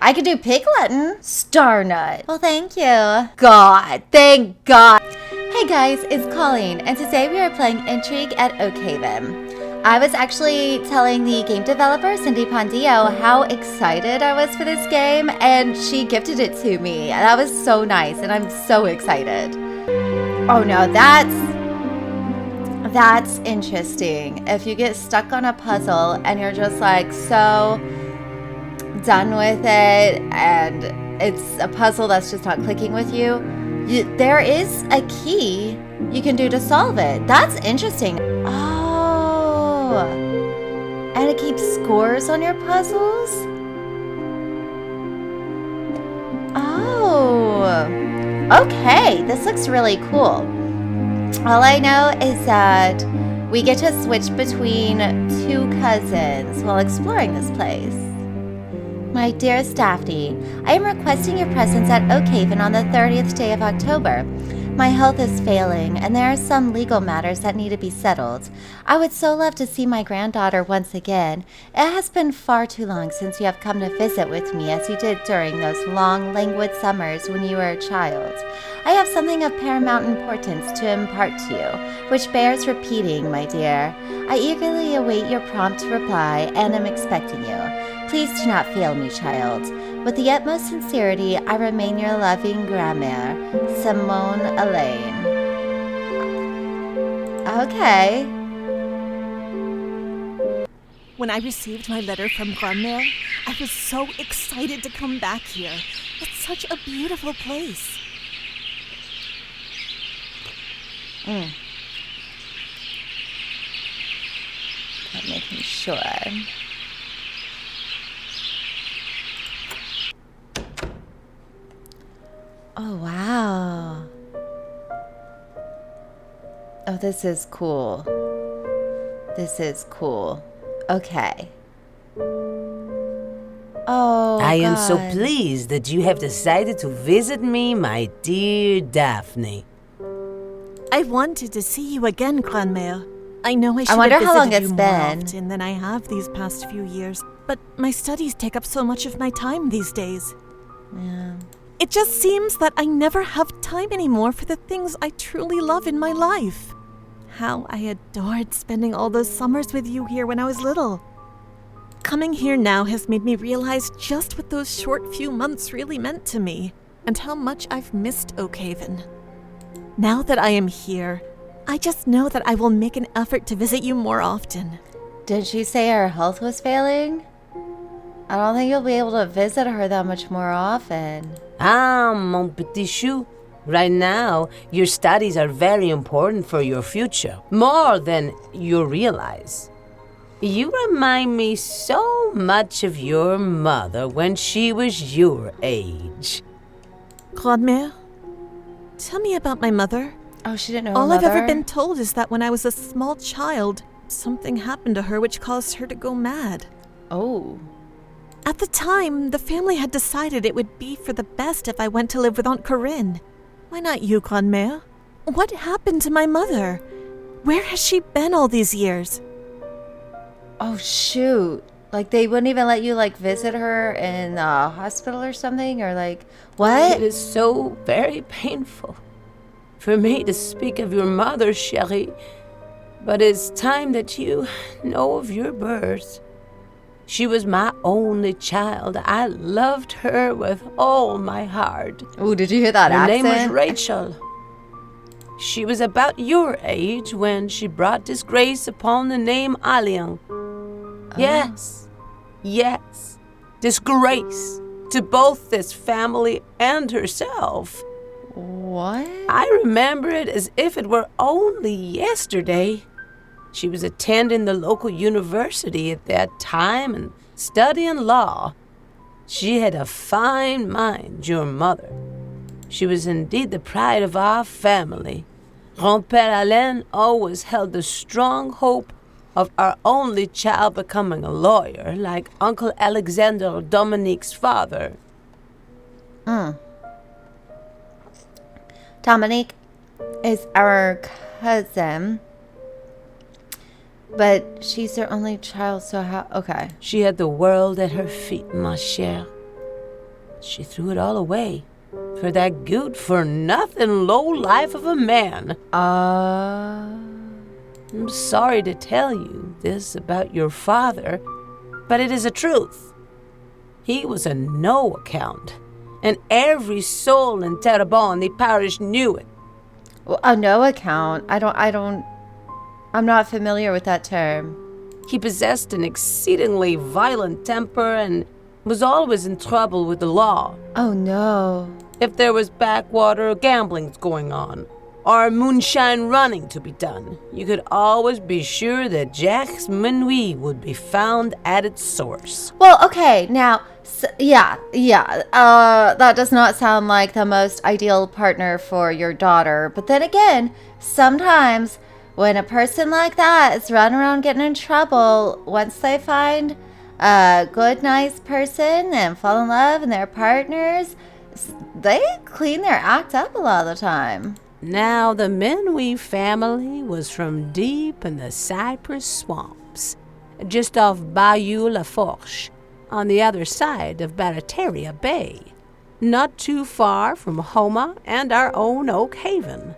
I could do Pig Latin. Star Nut. Well, thank you. God, thank God. Hey guys, it's Colleen, and today we are playing Intrigue at Oakhaven. I was actually telling the game developer, Cindy Pondio, how excited I was for this game, and she gifted it to me. And that was so nice, and I'm so excited. Oh no, that's interesting. If you get stuck on a puzzle and you're just like so done with it, and it's a puzzle that's just not clicking with you, there is a key you can do to solve it. That's interesting. Oh, and it keeps scores on your puzzles? Oh, okay, this looks really cool. All I know is that we get to switch between two cousins while exploring this place. My dearest Daphne, I am requesting your presence at Oakhaven on the 30th day of October. My health is failing, and there are some legal matters that need to be settled. I would so love to see my granddaughter once again. It has been far too long since you have come to visit with me as you did during those long, languid summers when you were a child. I have something of paramount importance to impart to you, which bears repeating, my dear. I eagerly await your prompt reply and am expecting you. Please do not fail me, child. With the utmost sincerity, I remain your loving grandmère, Simone Elaine. Okay. When I received my letter from grandmère, I was so excited to come back here. It's such a beautiful place. I'm making sure. Oh, wow. Oh, this is cool. This is cool. Okay. Oh, I am so God. pleased that you have decided to visit me, my dear Daphne. I wanted to see you again, grandmère. I know I should wonder have how long visited it's you more been. often than I have these past few years, but my studies take up so much of my time these days. Yeah. It just seems that I never have time anymore for the things I truly love in my life. How I adored spending all those summers with you here when I was little. Coming here now has made me realize just what those short few months really meant to me, and how much I've missed Oakhaven. Now that I am here, I just know that I will make an effort to visit you more often. Did she say her health was failing? I don't think you'll be able to visit her that much more often. Ah, mon petit chou. Right now, your studies are very important for your future, more than you realize. You remind me so much of your mother when she was your age. Grandmère, tell me about my mother. Oh, she didn't know her All I've mother? ever been told is that when I was a small child, something happened to her which caused her to go mad. Oh. At the time, the family had decided it would be for the best if I went to live with Aunt Corinne. Why not you, grandmère? What happened to my mother? Where has she been all these years? Oh, shoot. Like, they wouldn't even let you, like, visit her in the hospital or something? Or, like, what? It is so very painful for me to speak of your mother, chérie, but it's time that you know of your birth. She was my only child. I loved her with all my heart. Oh, did you hear that Her accent? name was Rachel. She was about your age when she brought disgrace upon the name Alliang. Yes, disgrace to both this family and herself. What? I remember it as if it were only yesterday. She was attending the local university at that time and studying law. She had a fine mind, your mother. She was indeed the pride of our family. Grand-père Alain always held the strong hope of our only child becoming a lawyer, like Uncle Alexander Dominique's father. Dominique is our cousin, but she's their only child, so how? Okay. She had the world at her feet, ma chère. She threw it all away for that good-for-nothing low-life of a man. I'm sorry to tell you this about your father, but it is a truth. He was a no-account, and every soul in Terrebonne, the parish, knew it. Well, a no account? I'm not familiar with that term. He possessed an exceedingly violent temper and was always in trouble with the law. Oh, no. If there was backwater gambling going on, or moonshine running to be done, you could always be sure that Jacques Minuit would be found at its source. Well, okay, now, that does not sound like the most ideal partner for your daughter. But then again, sometimes when a person like that is running around getting in trouble, once they find a good, nice person and fall in love and they're partners, they clean their act up a lot of the time. Now, the Minuit family was from deep in the cypress swamps, just off Bayou La Fourche, on the other side of Barataria Bay, not too far from Homa and our own Oakhaven.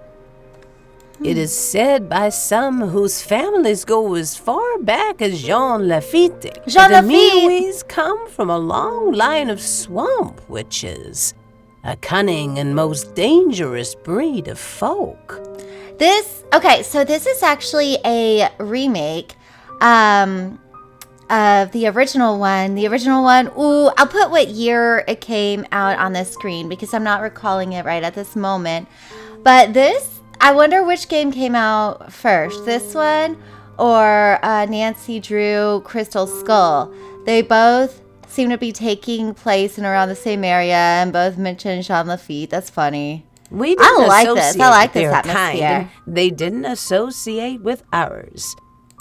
It is said by some whose families go as far back as Jean Lafitte that the Minuits come from a long line of swamp witches, a cunning and most dangerous breed of folk. So this is actually a remake of the original one. The original one, I'll put what year it came out on the screen because I'm not recalling it right at this moment. But this, I wonder which game came out first, this one or Nancy Drew Crystal Skull. They both seem to be taking place in around the same area and both mention Jean Lafitte. That's funny. We didn't associate I like with this their atmosphere. kind. They didn't associate with ours.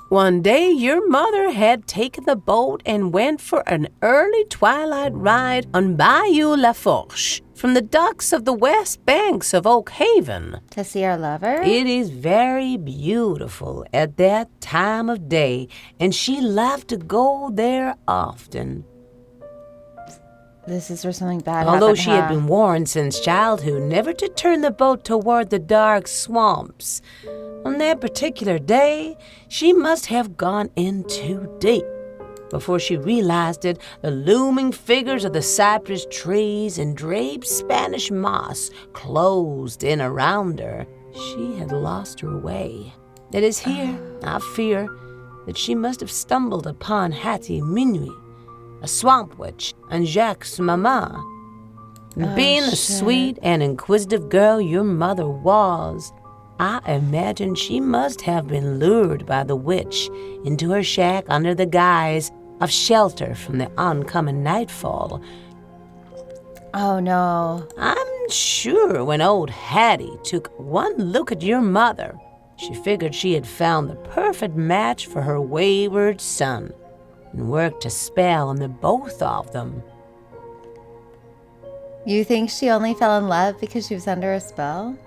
One day, your mother had taken the boat and went for an early twilight ride on Bayou La Fourche from the docks of the west banks of Oakhaven. To see our lover? It is very beautiful at that time of day, and she loved to go there often. This is where something bad Although happened, she had been warned since childhood never to turn the boat toward the dark swamps, on that particular day, she must have gone in too deep. Before she realized it, the looming figures of the cypress trees and draped Spanish moss closed in around her. She had lost her way. It is here, I fear, that she must have stumbled upon Hattie Minuit, a swamp witch, and Jacques' mamma. Being the sweet and inquisitive girl your mother was, I imagine she must have been lured by the witch into her shack under the guise of shelter from the oncoming nightfall. Oh, no. I'm sure when old Hattie took one look at your mother, she figured she had found the perfect match for her wayward son and worked a spell on the both of them. You think she only fell in love because she was under a spell?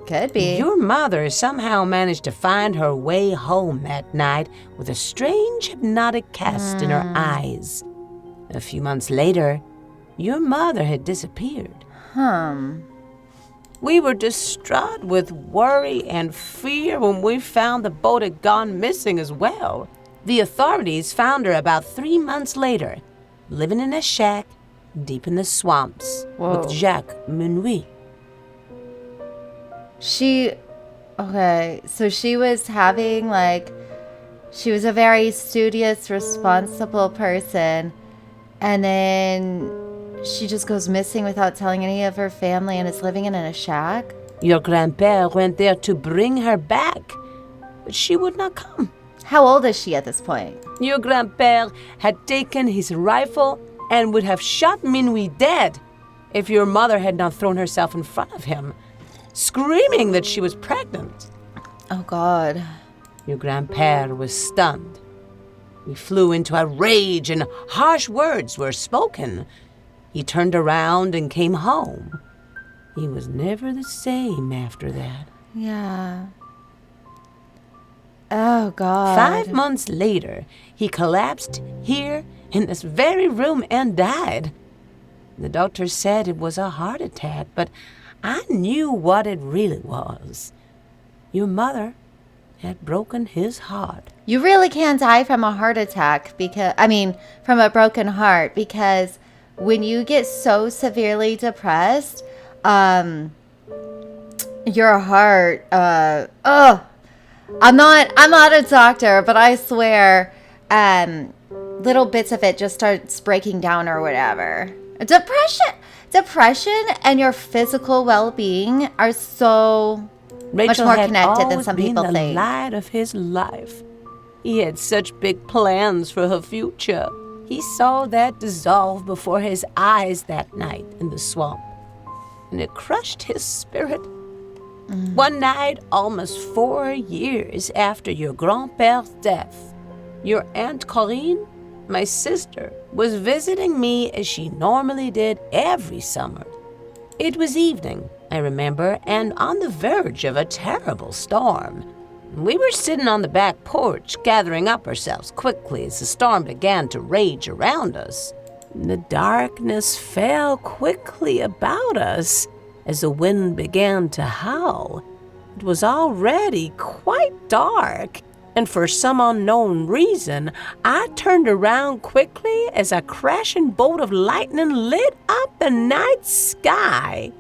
Could be. Your mother somehow managed to find her way home that night with a strange hypnotic cast in her eyes. A few months later, your mother had disappeared. We were distraught with worry and fear when we found the boat had gone missing as well. The authorities found her about 3 months later, living in a shack deep in the swamps with Jacques Minuit. So she was she was a very studious, responsible person, and then she just goes missing without telling any of her family and is living in a shack? Your grandpère went there to bring her back, but she would not come. How old is she at this point? Your grandpère had taken his rifle and would have shot Minuit dead if your mother had not thrown herself in front of him, screaming that she was pregnant. Oh, God. Your grandpère was stunned. He flew into a rage and harsh words were spoken. He turned around and came home. He was never the same after that. Yeah. Oh, God. 5 months later, he collapsed here in this very room and died. The doctor said it was a heart attack, but I knew what it really was. Your mother had broken his heart. You really can't die from a heart attack from a broken heart, because when you get so severely depressed, your heart, I'm not a doctor, but I swear, little bits of it just starts breaking down or whatever. Depression and your physical well-being are so much Rachel more had connected than always some been people the think. light of his life. He had such big plans for her future. He saw that dissolve before his eyes that night in the swamp, and it crushed his spirit. One night, almost 4 years after your grandpère's death, your Aunt Corinne, my sister, was visiting me as she normally did every summer. It was evening, I remember, and on the verge of a terrible storm. We were sitting on the back porch, gathering up ourselves quickly as the storm began to rage around us. The darkness fell quickly about us as the wind began to howl. It was already quite dark, and for some unknown reason, I turned around quickly as a crashing bolt of lightning lit up the night sky.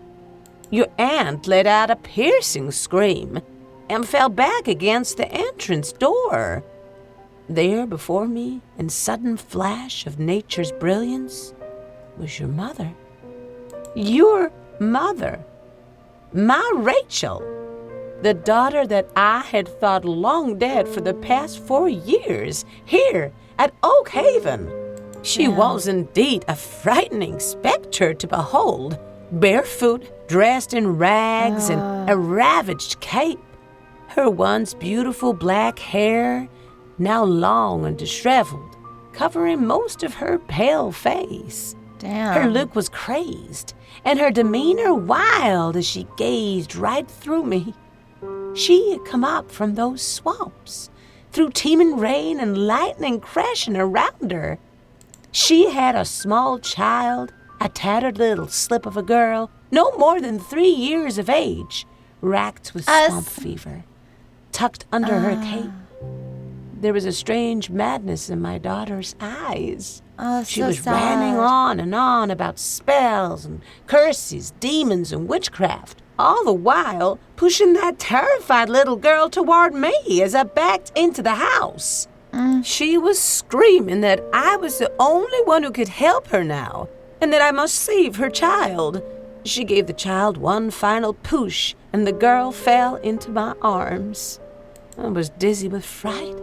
Your aunt let out a piercing scream and fell back against the entrance door. There before me, in sudden flash of nature's brilliance, was your mother. Your mother. My Rachel. The daughter that I had thought long dead for the past 4 years, here at Oakhaven. She was indeed a frightening specter to behold, barefoot, dressed in rags and a ravaged cape. Her once beautiful black hair, now long and disheveled, covering most of her pale face. Damn. Her look was crazed, and her demeanor wild as she gazed right through me. She had come up from those swamps, through teeming rain and lightning crashing around her. She had a small child, a tattered little slip of a girl, no more than 3 years of age, racked with swamp fever, tucked under her cape. There was a strange madness in my daughter's eyes. She was ranting on and on about spells and curses, demons, and witchcraft, all the while pushing that terrified little girl toward me as I backed into the house. She was screaming that I was the only one who could help her now, and that I must save her child. She gave the child one final push, and the girl fell into my arms. I was dizzy with fright.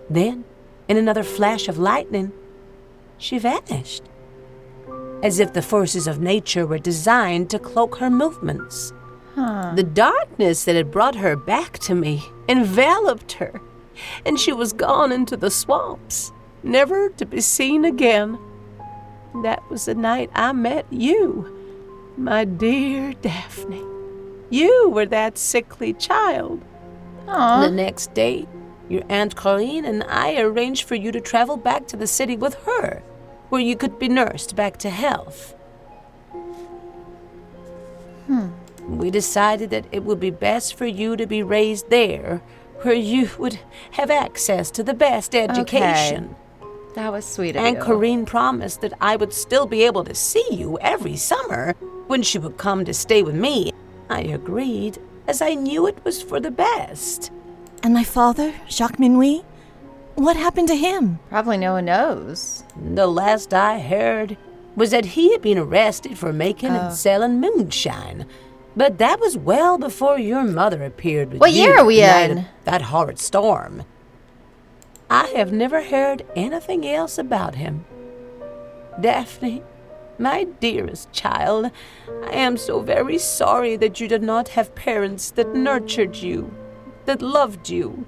Then, in another flash of lightning, she vanished, as if the forces of nature were designed to cloak her movements. The darkness that had brought her back to me enveloped her, and she was gone into the swamps, never to be seen again. That was the night I met you, my dear Daphne. You were that sickly child. The next day, your Aunt Corinne and I arranged for you to travel back to the city with her, where you could be nursed back to health. We decided that it would be best for you to be raised there, where you would have access to the best education. That was sweet of you. And Corinne promised that I would still be able to see you every summer when she would come to stay with me. I agreed, as I knew it was for the best. And my father, Jacques Minuit? What happened to him? Probably no one knows. The last I heard was that he had been arrested for making and selling moonshine. But that was well before your mother appeared with What you year are we the night in? of that horrid storm. I have never heard anything else about him. Daphne, my dearest child, I am so very sorry that you did not have parents that nurtured you, that loved you.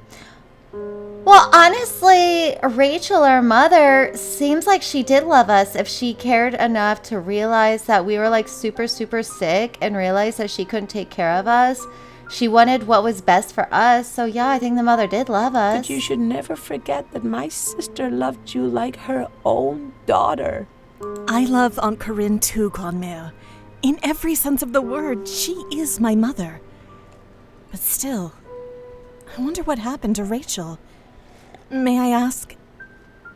Well, honestly, Rachel, our mother, seems like she did love us if she cared enough to realize that we were like super, super sick and realize that she couldn't take care of us. She wanted what was best for us. So yeah, I think the mother did love us. But you should never forget that my sister loved you like her own daughter. I love Aunt Corinne too, Grandmère. In every sense of the word, she is my mother. But still, I wonder what happened to Rachel. May I ask,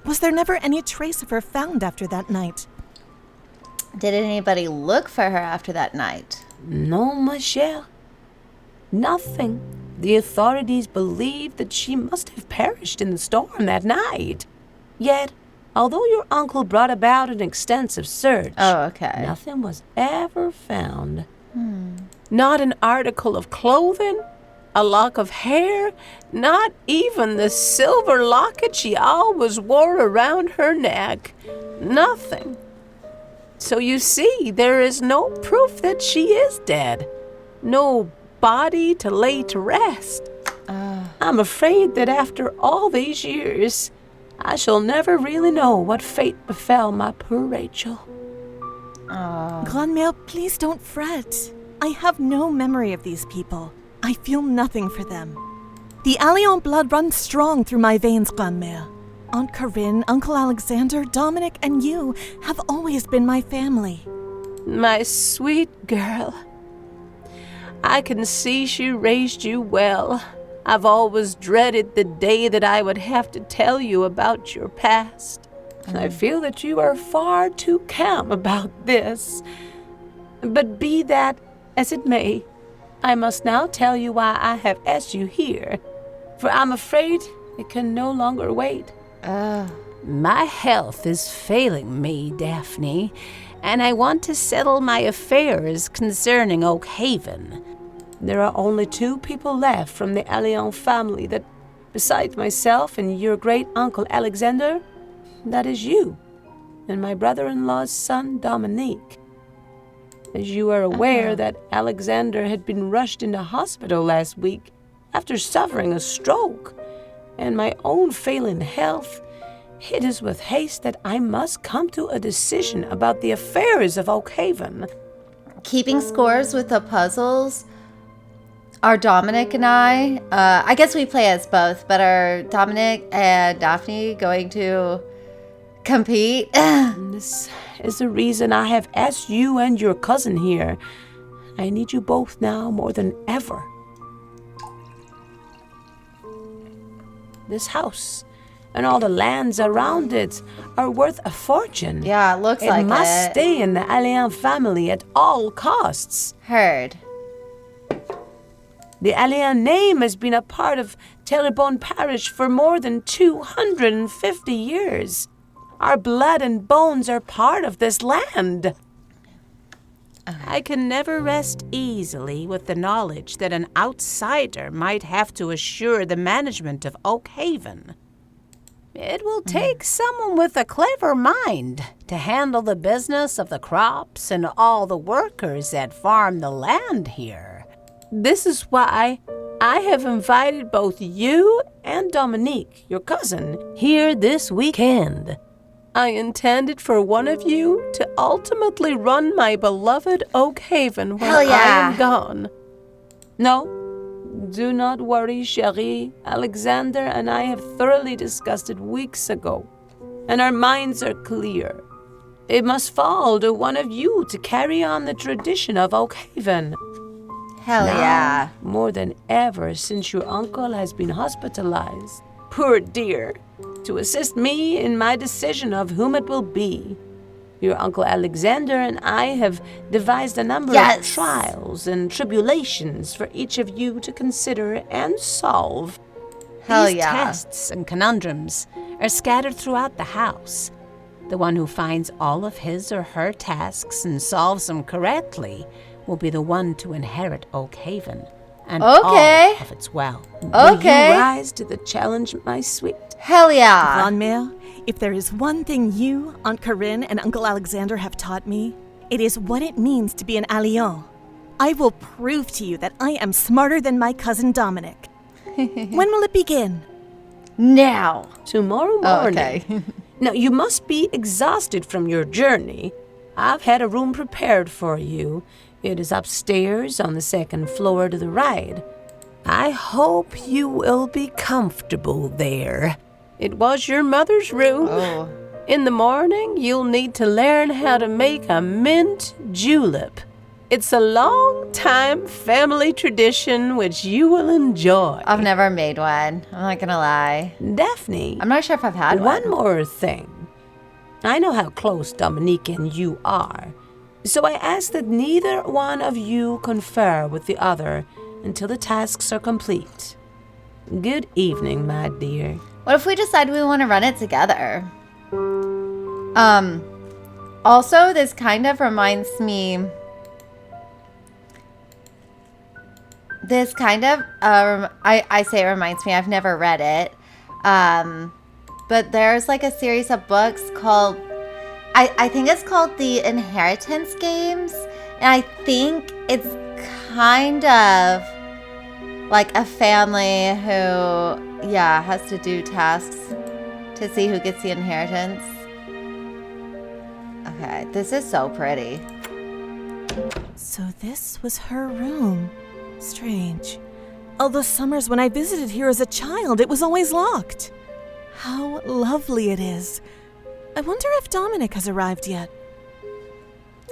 was there never any trace of her found after that night? Did anybody look for her after that night? No, Michelle. Nothing. The authorities believe that she must have perished in the storm that night. Yet, although your uncle brought about an extensive search, nothing was ever found. Not an article of clothing, a lock of hair, not even the silver locket she always wore around her neck. Nothing. So you see, there is no proof that she is dead. No body to lay to rest. I'm afraid that after all these years, I shall never really know what fate befell my poor Rachel. Grandmère, please don't fret. I have no memory of these people. I feel nothing for them. The Alliant blood runs strong through my veins, Grandmère. Aunt Corinne, Uncle Alexander, Dominic, and you have always been my family. My sweet girl. I can see she raised you well. I've always dreaded the day that I would have to tell you about your past. I feel that you are far too calm about this. But be that as it may, I must now tell you why I have asked you here, for I'm afraid it can no longer wait. My health is failing me, Daphne, and I want to settle my affairs concerning Oakhaven. There are only 2 people left from the Alliant family that, besides myself and your great-uncle Alexander, that is you, and my brother-in-law's son, Dominique. As you are aware that Alexander had been rushed into hospital last week after suffering a stroke, and my own failing health, it is with haste that I must come to a decision about the affairs of Oakhaven. Keeping scores with the puzzles? Are Dominic and I guess we play as both, but are Dominic and Daphne going to compete? This is the reason I have asked you and your cousin here. I need you both now more than ever. This house and all the lands around it are worth a fortune. Yeah, it looks like it. It must stay in the Alliant family at all costs. Heard. The Alliant name has been a part of Terrebonne Parish for more than 250 years. Our blood and bones are part of this land. I can never rest easily with the knowledge that an outsider might have to assure the management of Oakhaven. It will take someone with a clever mind to handle the business of the crops and all the workers that farm the land here. This is why I have invited both you and Dominique, your cousin, here this weekend. I intended for one of you to ultimately run my beloved Oakhaven when I am gone. No, do not worry, chérie. Alexander and I have thoroughly discussed it weeks ago, and our minds are clear. It must fall to one of you to carry on the tradition of Oakhaven. Hell now, yeah. More than ever since your uncle has been hospitalized. Poor dear. To assist me in my decision of whom it will be. Your Uncle Alexander and I have devised a number of trials and tribulations for each of you to consider and solve. These tests and conundrums are scattered throughout the house. The one who finds all of his or her tasks and solves them correctly will be the one to inherit Oakhaven and all of its wealth. Will you rise to the challenge, my sweet? Hell yeah. Grandmère, if there is one thing you, Aunt Corinne, and Uncle Alexander have taught me, it is what it means to be an Alliant. I will prove to you that I am smarter than my cousin Dominic. When will it begin? Now. Tomorrow morning. Now, you must be exhausted from your journey. I've had a room prepared for you. It is upstairs on the 2nd floor to the right. I hope you will be comfortable there. It was your mother's room. In the morning, you'll need to learn how to make a mint julep. It's a long-time family tradition which you will enjoy. I've never made one. I'm not gonna lie. Daphne, I'm not sure if I've had one. one more thing. I know how close Dominique and you are, so I ask that neither one of you confer with the other until the tasks are complete. Good evening, my dear. What if we decide we want to run it together? Also, this kind of reminds me... I say it reminds me, I've never read it. But there's like a series of books called, I think it's called The Inheritance Games. And I think it's kind of like a family who, has to do tasks to see who gets the inheritance. Okay, this is so pretty. So this was her room. Strange. All the summers when I visited here as a child, it was always locked. How lovely it is. I wonder if Dominic has arrived yet.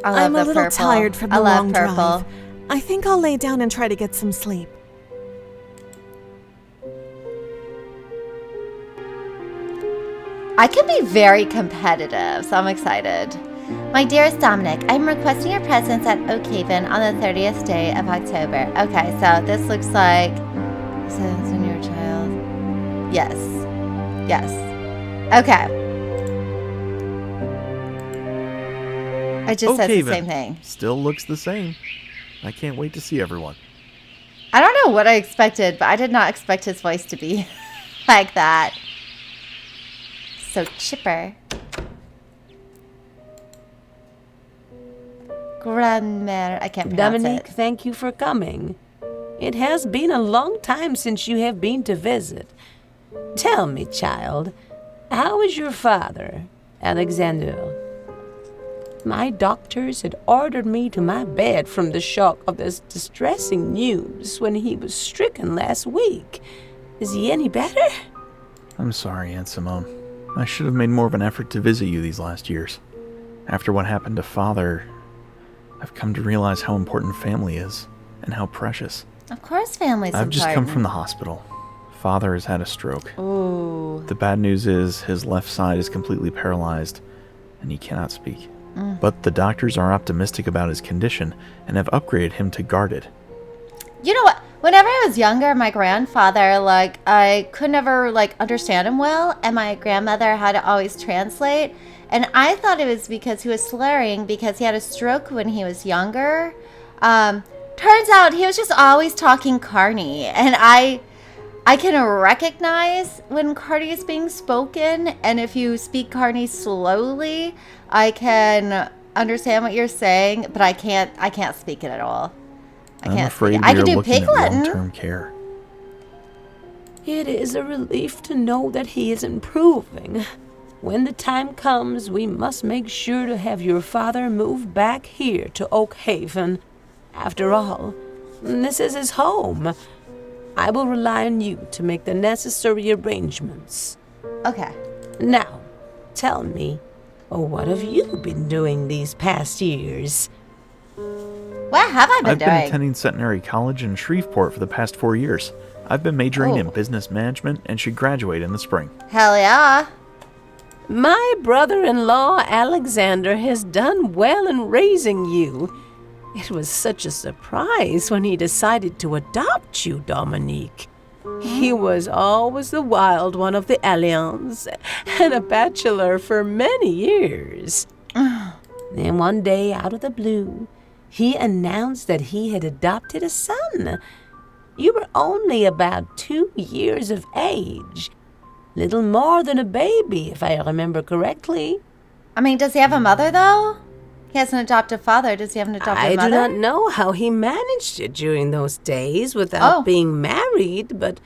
I'm a little tired from the long drive. I think I'll lay down and try to get some sleep. I can be very competitive, so I'm excited. My dearest Dominic, I'm requesting your presence at Oakhaven on the 30th day of October. Okay, so this looks like... Since when you're a child. Yes. Yes. Okay. I just said the same thing. Still looks the same. I can't wait to see everyone. I don't know what I expected, but I did not expect his voice to be like that. So chipper. Grandmère, I can't pronounce Dominique, it. thank you for coming. It has been a long time since you have been to visit. Tell me, child, how is your father, Alexander? My doctors had ordered me to my bed from the shock of this distressing news when he was stricken last week. Is he any better? I'm sorry, Aunt Simone. I should have made more of an effort to visit you these last years. After what happened to Father, I've come to realize how important family is and how precious. Of course family's I've important. just come from the hospital. Father has had a stroke. Ooh. The bad news is his left side is completely paralyzed and he cannot speak. But the doctors are optimistic about his condition and have upgraded him to guarded. You know what? Whenever I was younger, my grandfather, I could never, understand him well, and my grandmother had to always translate. And I thought it was because he was slurring because he had a stroke when he was younger. Turns out he was just always talking Carney, and I can recognize when Carney is being spoken, and if you speak Carney slowly, I can understand what you're saying, but I can't speak it at all. I'm afraid I we can are do looking Pig at Latin. long-term care. It is a relief to know that he is improving. When the time comes, we must make sure to have your father move back here to Oakhaven. After all, this is his home. I will rely on you to make the necessary arrangements. Okay. Now, tell me, what have you been doing these past years? What have I been I've doing? been attending Centenary College in Shreveport for the past 4 years. I've been majoring in business management and should graduate in the spring. Hell yeah. My brother-in-law, Alexander, has done well in raising you. It was such a surprise when he decided to adopt you, Dominique. He was always the wild one of the Alliance and a bachelor for many years. Then one day, out of the blue, he announced that he had adopted a son. You were only about 2 years of age. Little more than a baby, if I remember correctly. I mean, does he have a mother, though? He has an adoptive father. Does he have an adoptive mother? I do not know how he managed it during those days without being married, but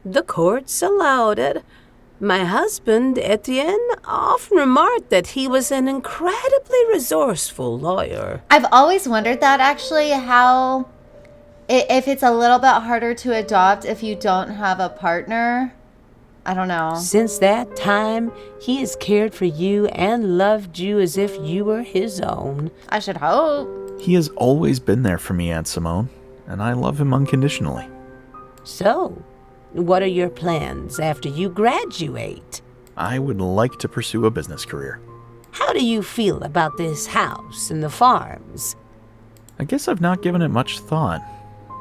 the courts allowed it. My husband, Etienne, often remarked that he was an incredibly resourceful lawyer. I've always wondered that, actually, how... If it's a little bit harder to adopt if you don't have a partner. I don't know. Since that time, he has cared for you and loved you as if you were his own. I should hope. He has always been there for me, Aunt Simone, and I love him unconditionally. So, what are your plans after you graduate? I would like to pursue a business career. How do you feel about this house and the farms? I guess I've not given it much thought.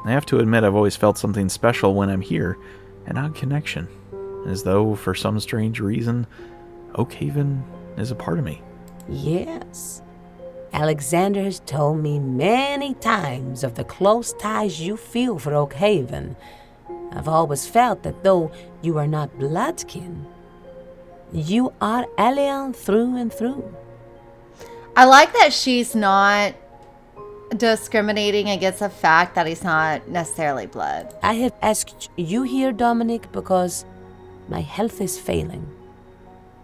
I have to admit I've always felt something special when I'm here, an odd connection, as though, for some strange reason, Oakhaven is a part of me. Yes. Alexander has told me many times of the close ties you feel for Oakhaven. I've always felt that though you are not bloodkin, you are alien through and through. I like that she's not discriminating against the fact that he's not necessarily blood. I have asked you here, Dominic, because my health is failing.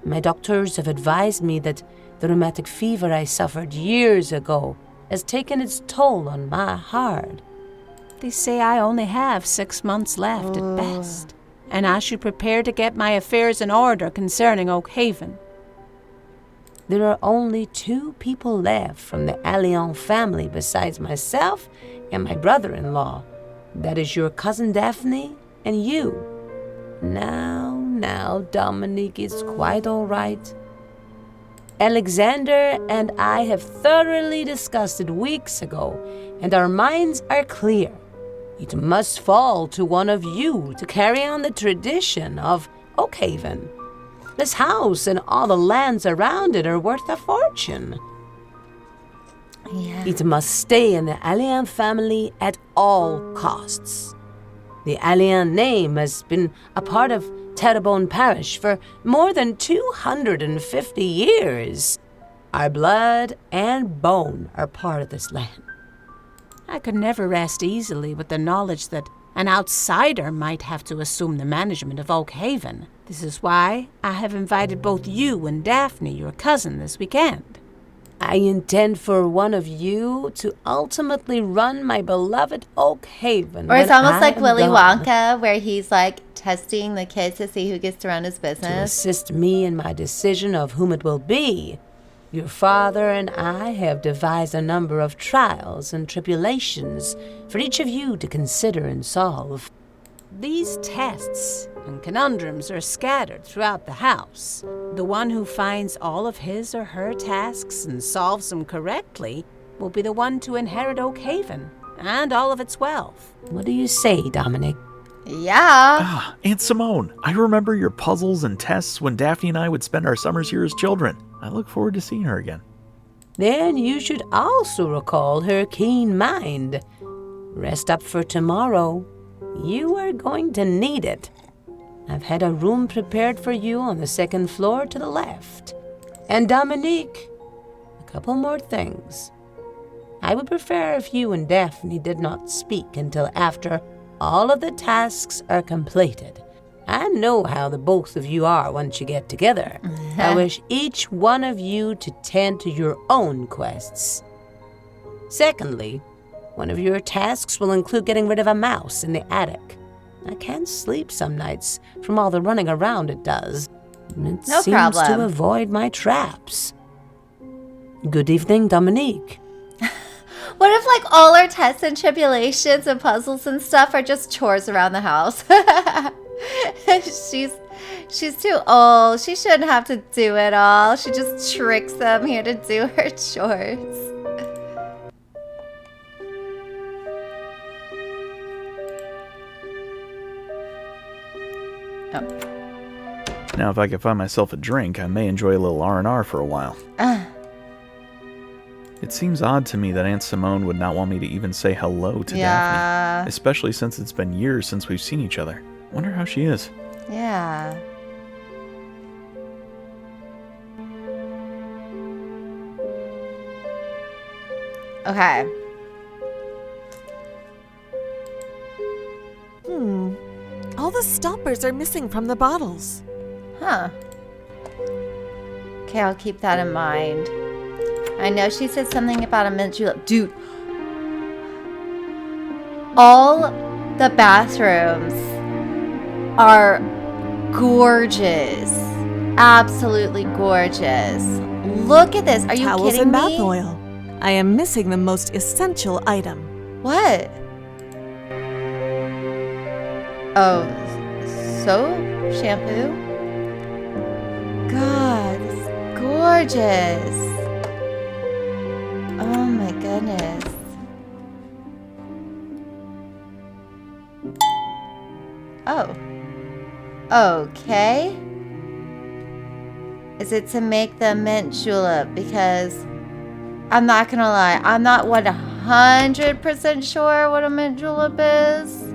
My doctors have advised me that the rheumatic fever I suffered years ago has taken its toll on my heart. They say I only have 6 months left at best, and I should prepare to get my affairs in order concerning Oakhaven. There are only 2 people left from the Allion family besides myself and my brother-in-law. That is your cousin Daphne and you. Now, Dominique, it's quite all right. Alexander and I have thoroughly discussed it weeks ago, and our minds are clear. It must fall to one of you to carry on the tradition of Oakhaven. This house and all the lands around it are worth a fortune. Yeah. It must stay in the Allian family at all costs. The Allian name has been a part of Terrebonne Parish for more than 250 years. Our blood and bone are part of this land. I could never rest easily with the knowledge that an outsider might have to assume the management of Oakhaven. This is why I have invited both you and Daphne, your cousin, this weekend. I intend for one of you to ultimately run my beloved Oakhaven. Or it's when almost I like am Willy gone, Wonka, where he's like testing the kids to see who gets to run his to business. assist me in my decision of whom it will be. Your father and I have devised a number of trials and tribulations for each of you to consider and solve. These tests and conundrums are scattered throughout the house. The one who finds all of his or her tasks and solves them correctly will be the one to inherit Oakhaven and all of its wealth. What do you say, Dominic? Yeah. Ah, Aunt Simone, I remember your puzzles and tests when Daphne and I would spend our summers here as children. I look forward to seeing her again. Then you should also recall her keen mind. Rest up for tomorrow. You are going to need it. I've had a room prepared for you on the 2nd floor to the left. And Dominique, a couple more things. I would prefer if you and Daphne did not speak until after all of the tasks are completed. I know how the both of you are once you get together. I wish each one of you to tend to your own quests. Secondly, one of your tasks will include getting rid of a mouse in the attic. I can't sleep some nights from all the running around it does. It No seems problem. to avoid my traps. Good evening, Dominique. What if like all our tests and tribulations and puzzles and stuff are just chores around the house? She's too old. She shouldn't have to do it all. She just tricks them here to do her chores. Oh. Now, if I could find myself a drink, I may enjoy a little R&R for a while. It seems odd to me that Aunt Simone would not want me to even say hello to Yeah. Daphne, especially since it's been years since we've seen each other. Wonder how she is. Yeah. Okay. All the stoppers are missing from the bottles. Huh. Okay, I'll keep that in mind. I know she said something about a mint julep. Dude. All the bathrooms are gorgeous. Absolutely gorgeous. Look at this. Are you Towels kidding and bath me? oil. I am missing the most essential item. What? Oh, soap? Shampoo? God, it's gorgeous. Oh my goodness. Oh. Okay. Is it to make the mint julep? Because I'm not gonna lie, I'm not 100% sure what a mint julep is.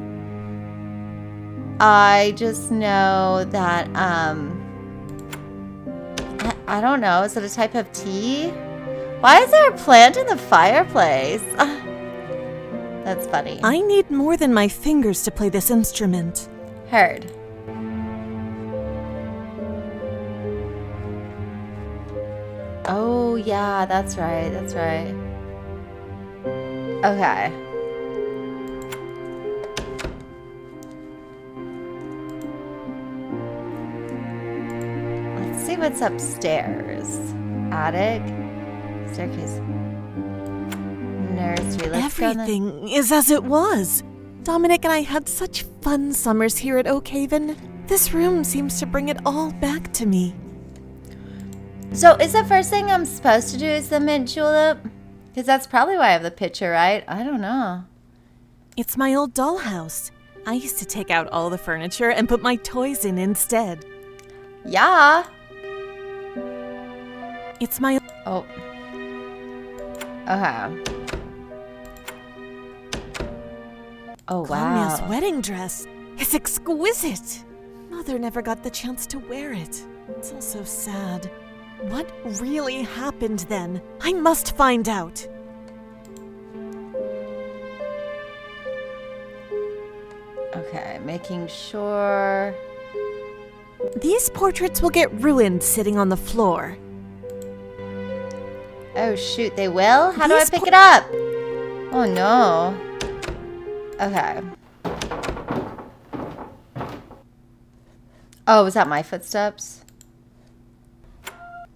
I just know that, I don't know. Is it a type of tea? Why is there a plant in the fireplace? That's funny. I need more than my fingers to play this instrument. Heard. Oh, yeah, that's right. That's right. Okay. Let's see what's upstairs. Attic. Staircase. Nursery. Let's go in the- Everything is as it was. Dominic and I had such fun summers here at Oakhaven. This room seems to bring it all back to me. So is the first thing I'm supposed to do is the mint julep? Because that's probably why I have the picture, right? I don't know. It's my old dollhouse. I used to take out all the furniture and put my toys in instead. Yeah. It's my... Oh. Okay. Oh, Grandma's wow. wedding dress. It's exquisite. Mother never got the chance to wear it. It's all so sad. What really happened then? I must find out. Okay, making sure. These portraits will get ruined sitting on the floor. Oh, shoot, they will? How do I These pick it up? Oh, no. Okay. Oh, was that my footsteps?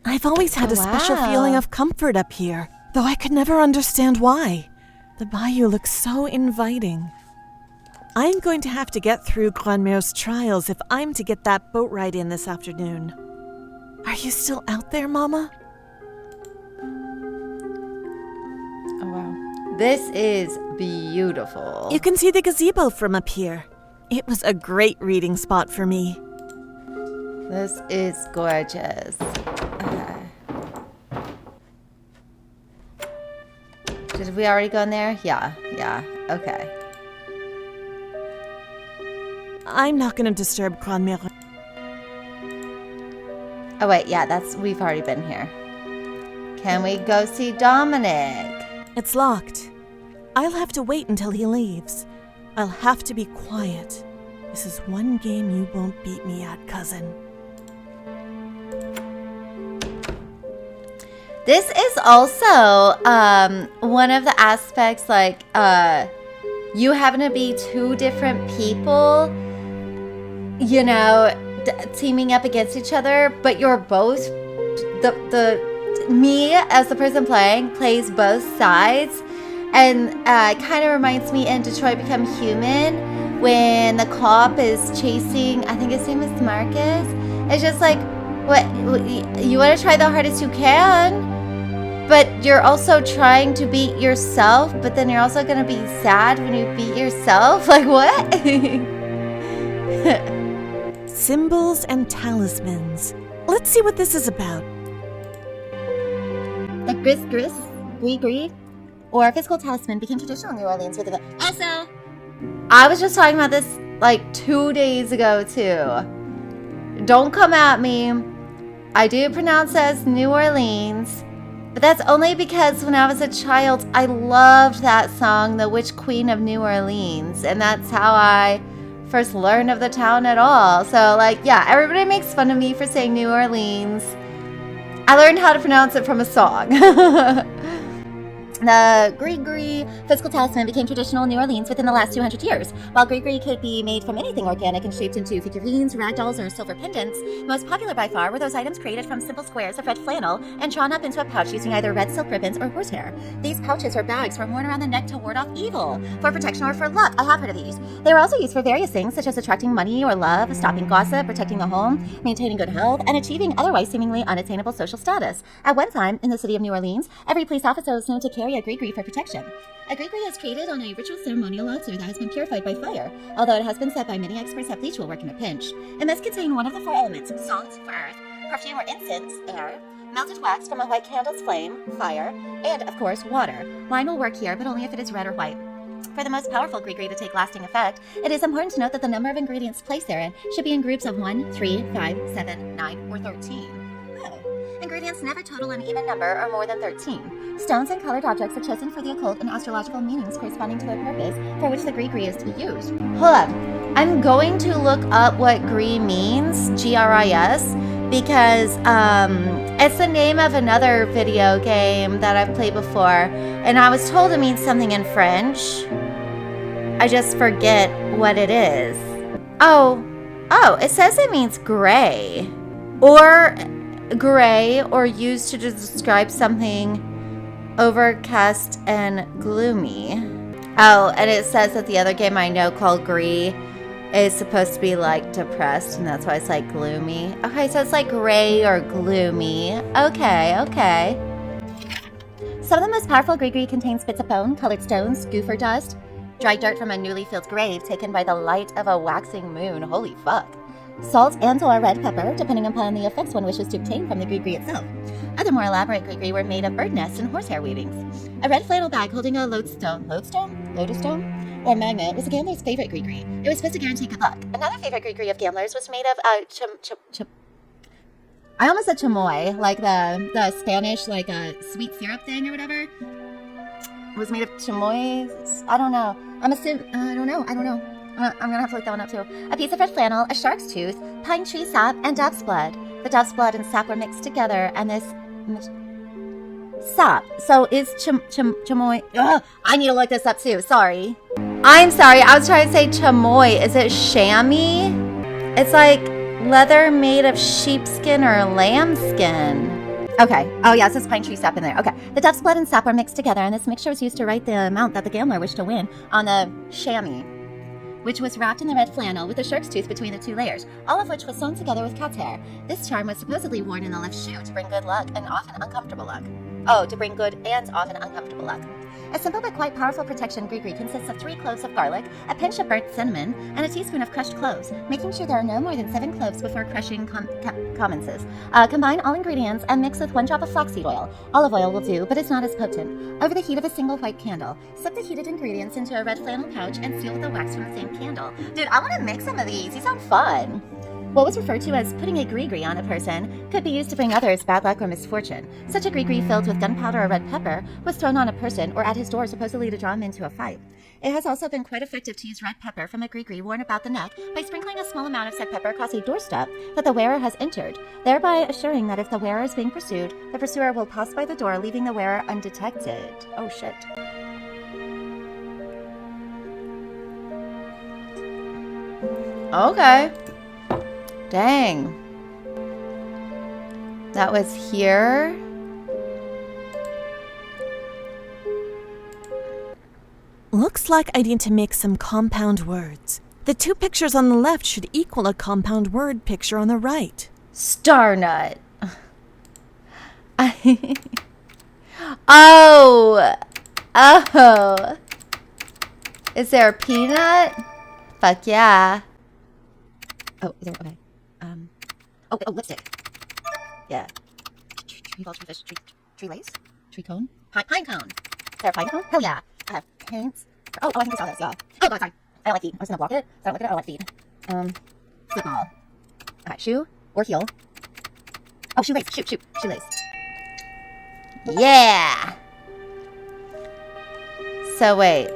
I've always had Oh, a special wow. feeling of comfort up here, though I could never understand why. The bayou looks so inviting. I'm going to have to get through Grandma's trials if I'm to get that boat ride in this afternoon. Are you still out there, Mama? Oh, wow. This is beautiful. You can see the gazebo from up here. It was a great reading spot for me. This is gorgeous. Okay. Did we already go in there? Yeah, okay. I'm not going to disturb Grandma. Oh wait, yeah, we've already been here. Can we go see Dominic? It's locked. I'll have to wait until he leaves. I'll have to be quiet. This is one game you won't beat me at, cousin. This is also one of the aspects, like, you having to be two different people, you know, teaming up against each other, but you're both, me as the person playing plays both sides, and it kind of reminds me in Detroit Become Human, when the cop is chasing, I think his name is Marcus. It's just like, what you want to try the hardest you can, but you're also trying to beat yourself, but then you're also going to be sad when you beat yourself. Like, what? Symbols and talismans. Let's see what this is about. The gris, gris, or physical talisman became traditional in New Orleans with the also. I was just talking about this like 2 days ago too. Don't come at me. I do pronounce it as New Orleans, but that's only because when I was a child, I loved that song, The Witch Queen of New Orleans, and that's how I first learned of the town at all. So like, yeah, everybody makes fun of me for saying New Orleans. I learned how to pronounce it from a song. The Gree physical talisman became traditional in New Orleans within the last 200 years. While Gree could be made from anything organic and shaped into figurines, ragdolls, or silver pendants, most popular by far were those items created from simple squares of red flannel and drawn up into a pouch using either red silk ribbons or horsehair. These pouches or bags were worn around the neck to ward off evil, for protection or for luck. I have heard of these. They were also used for various things such as attracting money or love, stopping gossip, protecting the home, maintaining good health, and achieving otherwise seemingly unattainable social status. At one time, in the city of New Orleans, every police officer was known to carry a gree for protection. A gree is created on a ritual ceremonial altar that has been purified by fire, although it has been said by many experts that bleach will work in a pinch. It must contain one of the 4 elements: salt for earth, perfume or incense, air, melted wax from a white candle's flame, fire, and, of course, water. Wine will work here, but only if it is red or white. For the most powerful gree to take lasting effect, it is important to note that the number of ingredients placed therein should be in groups of 1, 3, 5, 7, 9, or 13. Ingredients never total an even number or more than 13. Stones and colored objects are chosen for the occult and astrological meanings corresponding to the purpose for which the gree is to be used. Hold up. I'm going to look up what gree means, Gris, because it's the name of another video game that I've played before, and I was told it means something in French. I just forget what it is. Oh, it says it means gray. Or used to describe something overcast and gloomy. Oh, and it says that the other game I know called Gree is supposed to be like depressed, and that's why it's like gloomy. Okay, so it's like gray or gloomy. Okay. Some of the most powerful gree contains bits of bone, colored stones, goofer dust, dry dirt from a newly filled grave taken by the light of a waxing moon. Holy fuck. Salt and/or red pepper, depending upon the effects one wishes to obtain from the gree itself. Other more elaborate gree were made of bird nests and horsehair weavings. A red flannel bag holding a lodestone, or magnet was a gambler's favorite gree. It was supposed to guarantee good luck. Another favorite gree of gamblers was made of I almost said chamoy, like the Spanish, like a sweet syrup thing or whatever. It was made of chamoy. I don't know. I don't know. I'm gonna have to look that one up too. a piece of red flannel, a shark's tooth, pine tree sap, and dove's blood. The dove's blood and sap were mixed together, and this sap. So is chamoy? Ugh, I need to look this up too. Sorry. I'm sorry, I was trying to say chamoy. Is it chamois? It's like leather made of sheepskin or lambskin. Okay. Oh yeah, it says pine tree sap in there. Okay. The dove's blood and sap were mixed together, and this mixture was used to write the amount that the gambler wished to win on the chamois, which was wrapped in the red flannel with a shark's tooth between the 2 layers, all of which was sewn together with cat's hair. This charm was supposedly worn in the left shoe to bring good luck and often uncomfortable luck. A simple but quite powerful protection gree consists of 3 cloves of garlic, a pinch of burnt cinnamon, and a teaspoon of crushed cloves, making sure there are no more than 7 cloves before crushing commences. Combine all ingredients and mix with 1 drop of flaxseed oil. Olive oil will do, but it's not as potent. Over the heat of a single white candle, slip the heated ingredients into a red flannel pouch and seal with the wax from the same candle. Dude, I want to make some of these. These sound fun. What was referred to as putting a gree on a person could be used to bring others bad luck or misfortune. Such a gree filled with gunpowder or red pepper was thrown on a person or at his door supposedly to draw him into a fight. It has also been quite effective to use red pepper from a gree worn about the neck by sprinkling a small amount of said pepper across a doorstep that the wearer has entered, thereby assuring that if the wearer is being pursued, the pursuer will pass by the door, leaving the wearer undetected. Oh shit. Okay. Dang. That was here. Looks like I need to make some compound words. The 2 pictures on the left should equal a compound word picture on the right. Star nut. Oh. Is there a peanut? Fuck yeah. Oh, is there, okay. Lipstick. Yeah. Tree ball, tree fish, tree lace, tree cone, pine cone. Is there a pine cone? Hell yeah. Paints. Oh, I think we saw this, yeah. Oh, God, sorry. I don't like feet. I was gonna block it. So I don't look at it. I don't like feet. Football. Alright, shoe or heel. Oh, shoelace. Shoelace. Yeah. So wait.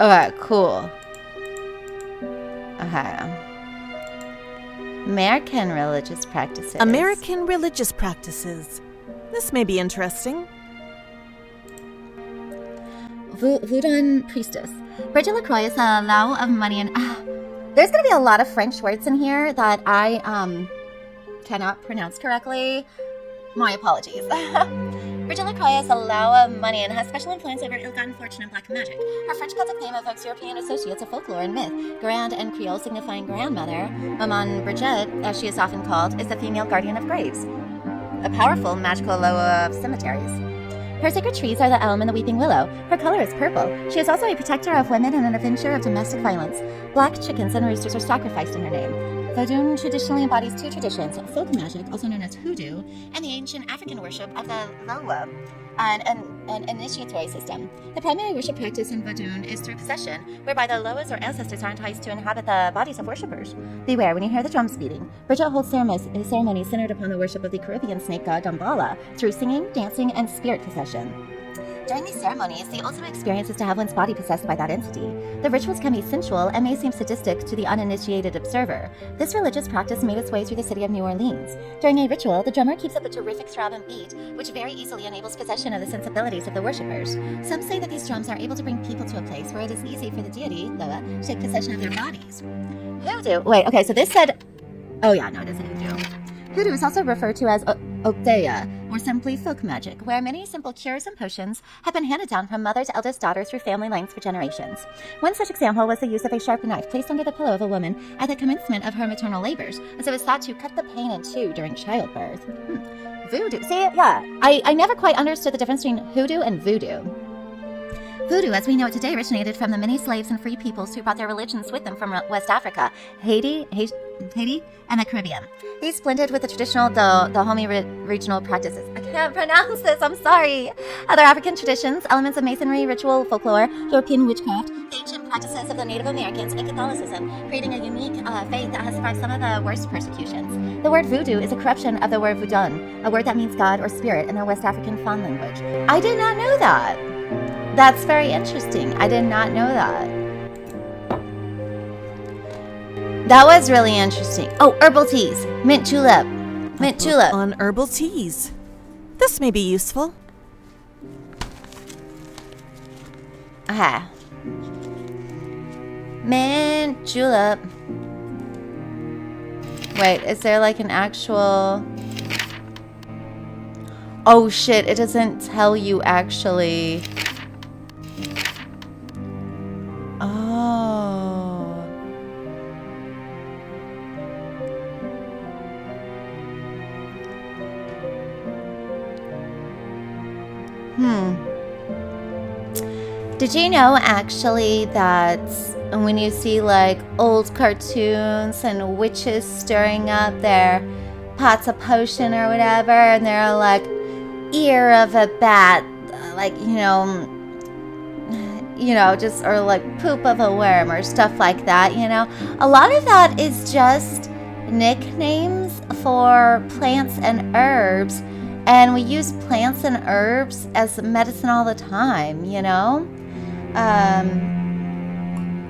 Okay, cool. Okay. American religious practices. American religious practices. This may be interesting. Voodoo priestess. Bridget LaCroix is a Lao of money and... there's going to be a lot of French words in here that I cannot pronounce correctly. My apologies. Bridget LaCroix is a Lao of money and has special influence over ill-gotten fortune and black magic. Her French Celtic name evokes European associates of folklore and myth. Grand and Creole signifying grandmother. Maman Bridget, as she is often called, is the female guardian of graves. A powerful magical Loa of cemeteries. Her sacred trees are the elm and the weeping willow. Her color is purple. She is also a protector of women and an avenger of domestic violence. Black chickens and roosters are sacrificed in her name. Vodun traditionally embodies two traditions, folk magic, also known as hoodoo, and the ancient African worship of the Loa, an initiatory system. The primary worship practice in Vodun is through possession, whereby the Loas or ancestors are enticed to inhabit the bodies of worshippers. Beware when you hear the drums beating. Bridget holds ceremonies centered upon the worship of the Caribbean snake god Damballa through singing, dancing, and spirit possession. During these ceremonies, the ultimate experience is to have one's body possessed by that entity. The rituals can be sensual and may seem sadistic to the uninitiated observer. This religious practice made its way through the city of New Orleans. During a ritual, the drummer keeps up a terrific throb and beat, which very easily enables possession of the sensibilities of the worshippers. Some say that these drums are able to bring people to a place where it is easy for the deity, Loa, to take possession of their bodies. Hoodoo. Wait, okay, so this said... Oh yeah, no, it isn't hoodoo. Hoodoo is also referred to as Okdea, or simply folk magic, where many simple cures and potions have been handed down from mother to eldest daughter through family lines for generations. One such example was the use of a sharp knife placed under the pillow of a woman at the commencement of her maternal labors, as it was thought to cut the pain in two during childbirth. Voodoo. See, yeah, I never quite understood the difference between hoodoo and voodoo. Voodoo, as we know it today, originated from the many slaves and free peoples who brought their religions with them from West Africa, Haiti, and the Caribbean. These blended with the traditional Dahomey regional practices. I can't pronounce this, I'm sorry. Other African traditions, elements of masonry, ritual, folklore, European witchcraft, the ancient practices of the Native Americans, and Catholicism, creating a unique faith that has survived some of the worst persecutions. The word voodoo is a corruption of the word voodoo, a word that means God or spirit in the West African Fon language. I did not know that. That's very interesting. I did not know that. That was really interesting. Oh, herbal teas. Mint julep. Mint julep. On herbal teas. This may be useful. Aha. Mint julep. Wait, is there like an actual... Oh shit, it doesn't tell you actually... Oh. Did you know actually that when you see like old cartoons and witches stirring up their pots of potion or whatever, and they're like ear of a bat, like, just, or like poop of a worm or stuff like that, a lot of that is just nicknames for plants and herbs, and we use plants and herbs as medicine all the time,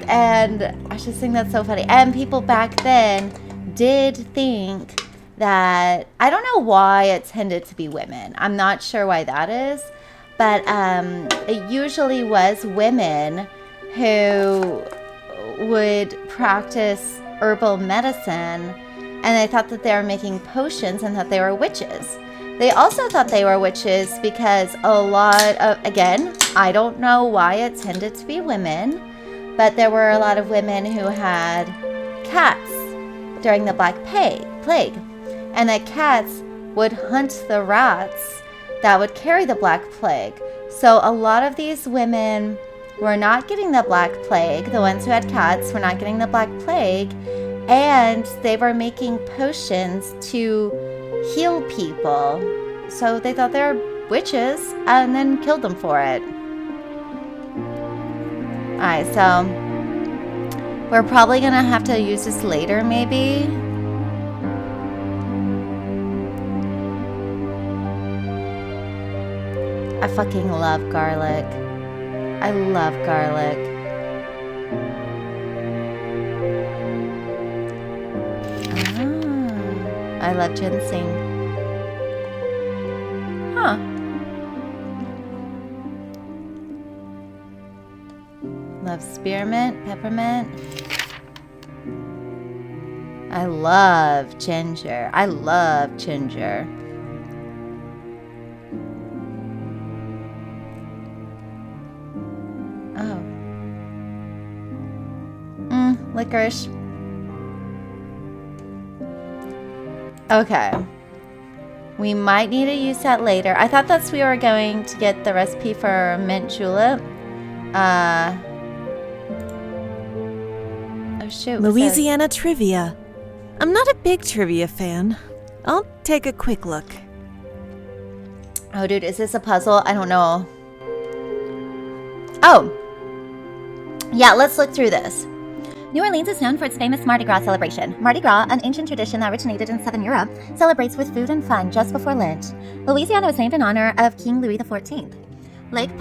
and I just think that's so funny. And people back then did think that, I don't know why it tended to be women. I'm not sure why that is. But it usually was women who would practice herbal medicine, and they thought that they were making potions and that they were witches. They also thought they were witches because a lot of, again, I don't know why it tended to be women, but there were a lot of women who had cats during the Black Plague, and the cats would hunt the rats that would carry the Black Plague. So a lot of these women were not getting the Black Plague. The ones who had cats were not getting the Black Plague, and they were making potions to heal people. So they thought they were witches and then killed them for it. Alright, so we're probably gonna have to use this later, maybe. I fucking love garlic. I love garlic. I love ginseng. Huh. Love spearmint, peppermint. I love ginger. I love ginger. Oh. Licorice. Okay. We might need to use that later. I thought that's we were going to get the recipe for mint julep. Oh shoot. Louisiana trivia. I'm not a big trivia fan. I'll take a quick look. Oh, dude, is this a puzzle? I don't know. Oh. Yeah, let's look through this. New Orleans is known for its famous Mardi Gras celebration. Mardi Gras, an ancient tradition that originated in Southern Europe, celebrates with food and fun just before Lent. Louisiana was named in honor of King Louis XIV. Lake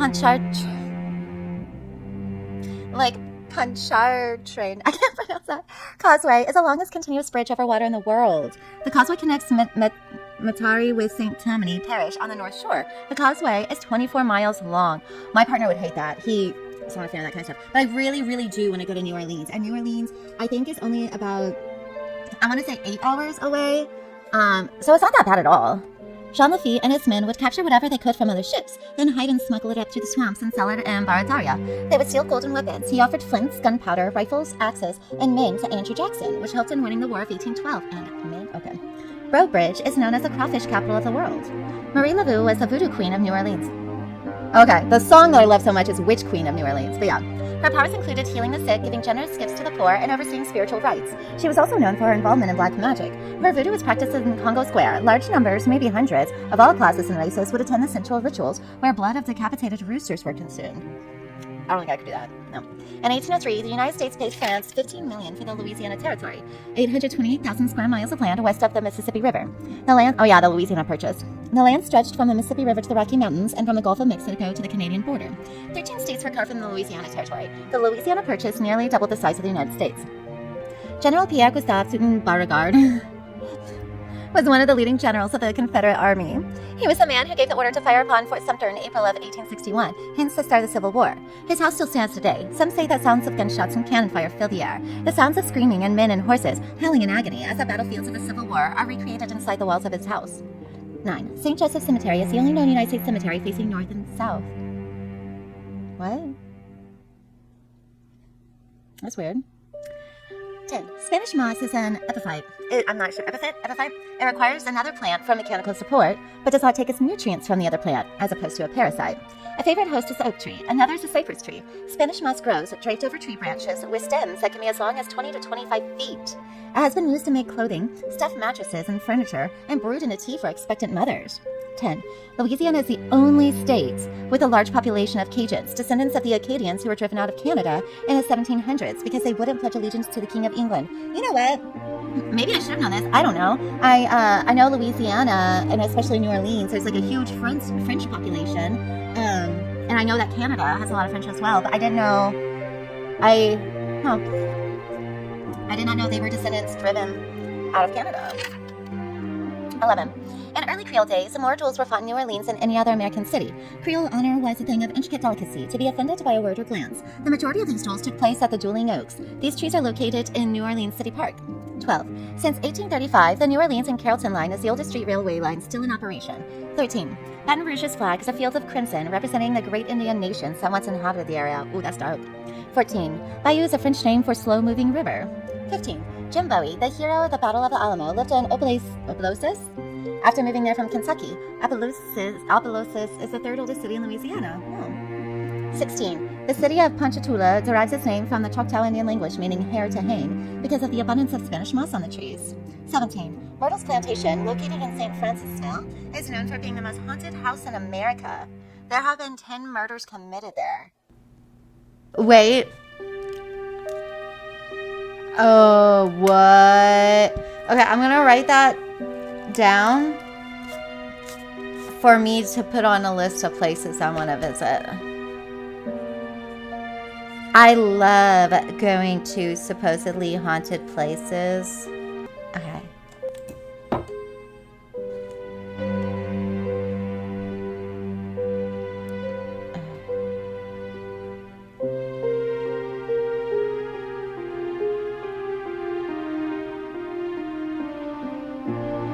Pontchartrain, I can't pronounce that, Causeway is the longest continuous bridge over water in the world. The causeway connects Matari with St. Tammany Parish on the North Shore. The causeway is 24 miles long. My partner would hate that. He's not a fan of that kind of stuff. But I really, really do want to go to New Orleans. And New Orleans, I think, is only about, I want to say 8 hours away. So it's not that bad at all. Jean Lafitte and his men would capture whatever they could from other ships, then hide and smuggle it up through the swamps and sell it in Barataria. They would steal golden weapons. He offered flints, gunpowder, rifles, axes, and men to Andrew Jackson, which helped in winning the War of 1812. And men, okay. Breaux is known as the crawfish capital of the world. Marie Laveau was the voodoo queen of New Orleans. Okay, the song that I love so much is Witch Queen of New Orleans, but yeah. Her powers included healing the sick, giving generous gifts to the poor, and overseeing spiritual rites. She was also known for her involvement in black magic. Her voodoo was practiced in Congo Square. Large numbers, maybe hundreds, of all classes and races would attend the central rituals where blood of decapitated roosters were consumed. I don't think I could do that. No. In 1803, the United States paid France $15 million for the Louisiana Territory, 828,000 square miles of land west of the Mississippi River. The Louisiana Purchase. The land stretched from the Mississippi River to the Rocky Mountains and from the Gulf of Mexico to the Canadian border. 13 states were carved from the Louisiana Territory. The Louisiana Purchase nearly doubled the size of the United States. General Pierre Gustave Soutin Beauregard was one of the leading generals of the Confederate Army. He was the man who gave the order to fire upon Fort Sumter in April of 1861, hence the start of the Civil War. His house still stands today. Some say that sounds of gunshots and cannon fire fill the air. The sounds of screaming and men and horses howling in agony as the battlefields of the Civil War are recreated inside the walls of his house. 9. St. Joseph Cemetery is the only known United States cemetery facing north and south. What? That's weird. 10. Spanish moss is an epiphyte. I'm not sure. Epiphyte? It requires another plant for mechanical support, but does not take its nutrients from the other plant, as opposed to a parasite. A favorite host is the oak tree. Another is the cypress tree. Spanish moss grows draped over tree branches with stems that can be as long as 20 to 25 feet. It has been used to make clothing, stuffed mattresses, and furniture, and brewed into tea for expectant mothers. 10. Louisiana is the only state with a large population of Cajuns, descendants of the Acadians who were driven out of Canada in the 1700s because they wouldn't pledge allegiance to the King of England. You know what? Maybe I should have known this. I don't know. I know Louisiana, and especially New Orleans, there's like a huge French population. And I know that Canada has a lot of French as well, but I didn't know. I did not know they were descendants driven out of Canada. 11. In early Creole days, more duels were fought in New Orleans than any other American city. Creole honor was a thing of intricate delicacy, to be offended by a word or glance. The majority of these duels took place at the Dueling Oaks. These trees are located in New Orleans City Park. 12. Since 1835, the New Orleans and Carrollton line is the oldest street railway line still in operation. 13. Baton Rouge's flag is a field of crimson representing the great Indian nations that once inhabited the area. Ooh, that's dark. 14. Bayou is a French name for slow-moving river. 15. Jim Bowie, the hero of the Battle of the Alamo, lived in Opelousas. After moving there from Kentucky, Opelousas is the third oldest city in Louisiana. 16. The city of Ponchatoula derives its name from the Choctaw Indian language meaning hair to hang because of the abundance of Spanish moss on the trees. 17. Myrtle's Plantation, located in St. Francisville, is known for being the most haunted house in America. There have been 10 murders committed there. Wait. Oh, what? Okay, I'm gonna write that down for me to put on a list of places I want to visit. I love going to supposedly haunted places. Okay.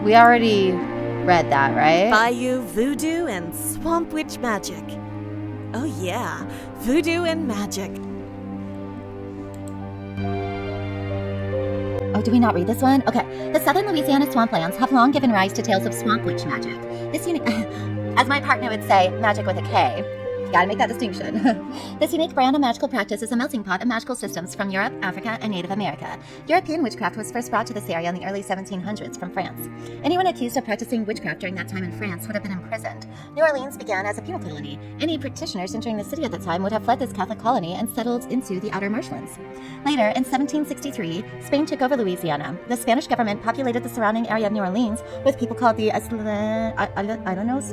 We already read that, right? Bayou voodoo and swamp witch magic. Oh yeah, voodoo and magic. Oh, do we not read this one? Okay. The southern Louisiana swamplands have long given rise to tales of swamp witch magic. This unique, as my partner would say, magic with a K. Gotta make that distinction. This unique brand of magical practice is a melting pot of magical systems from Europe, Africa, and Native America. European witchcraft was first brought to this area in the early 1700s from France. Anyone accused of practicing witchcraft during that time in France would have been imprisoned. New Orleans began as a penal colony. Any practitioners entering the city at the time would have fled this Catholic colony and settled into the outer marshlands. Later, in 1763, Spain took over Louisiana. The Spanish government populated the surrounding area of New Orleans with people called the Islenos,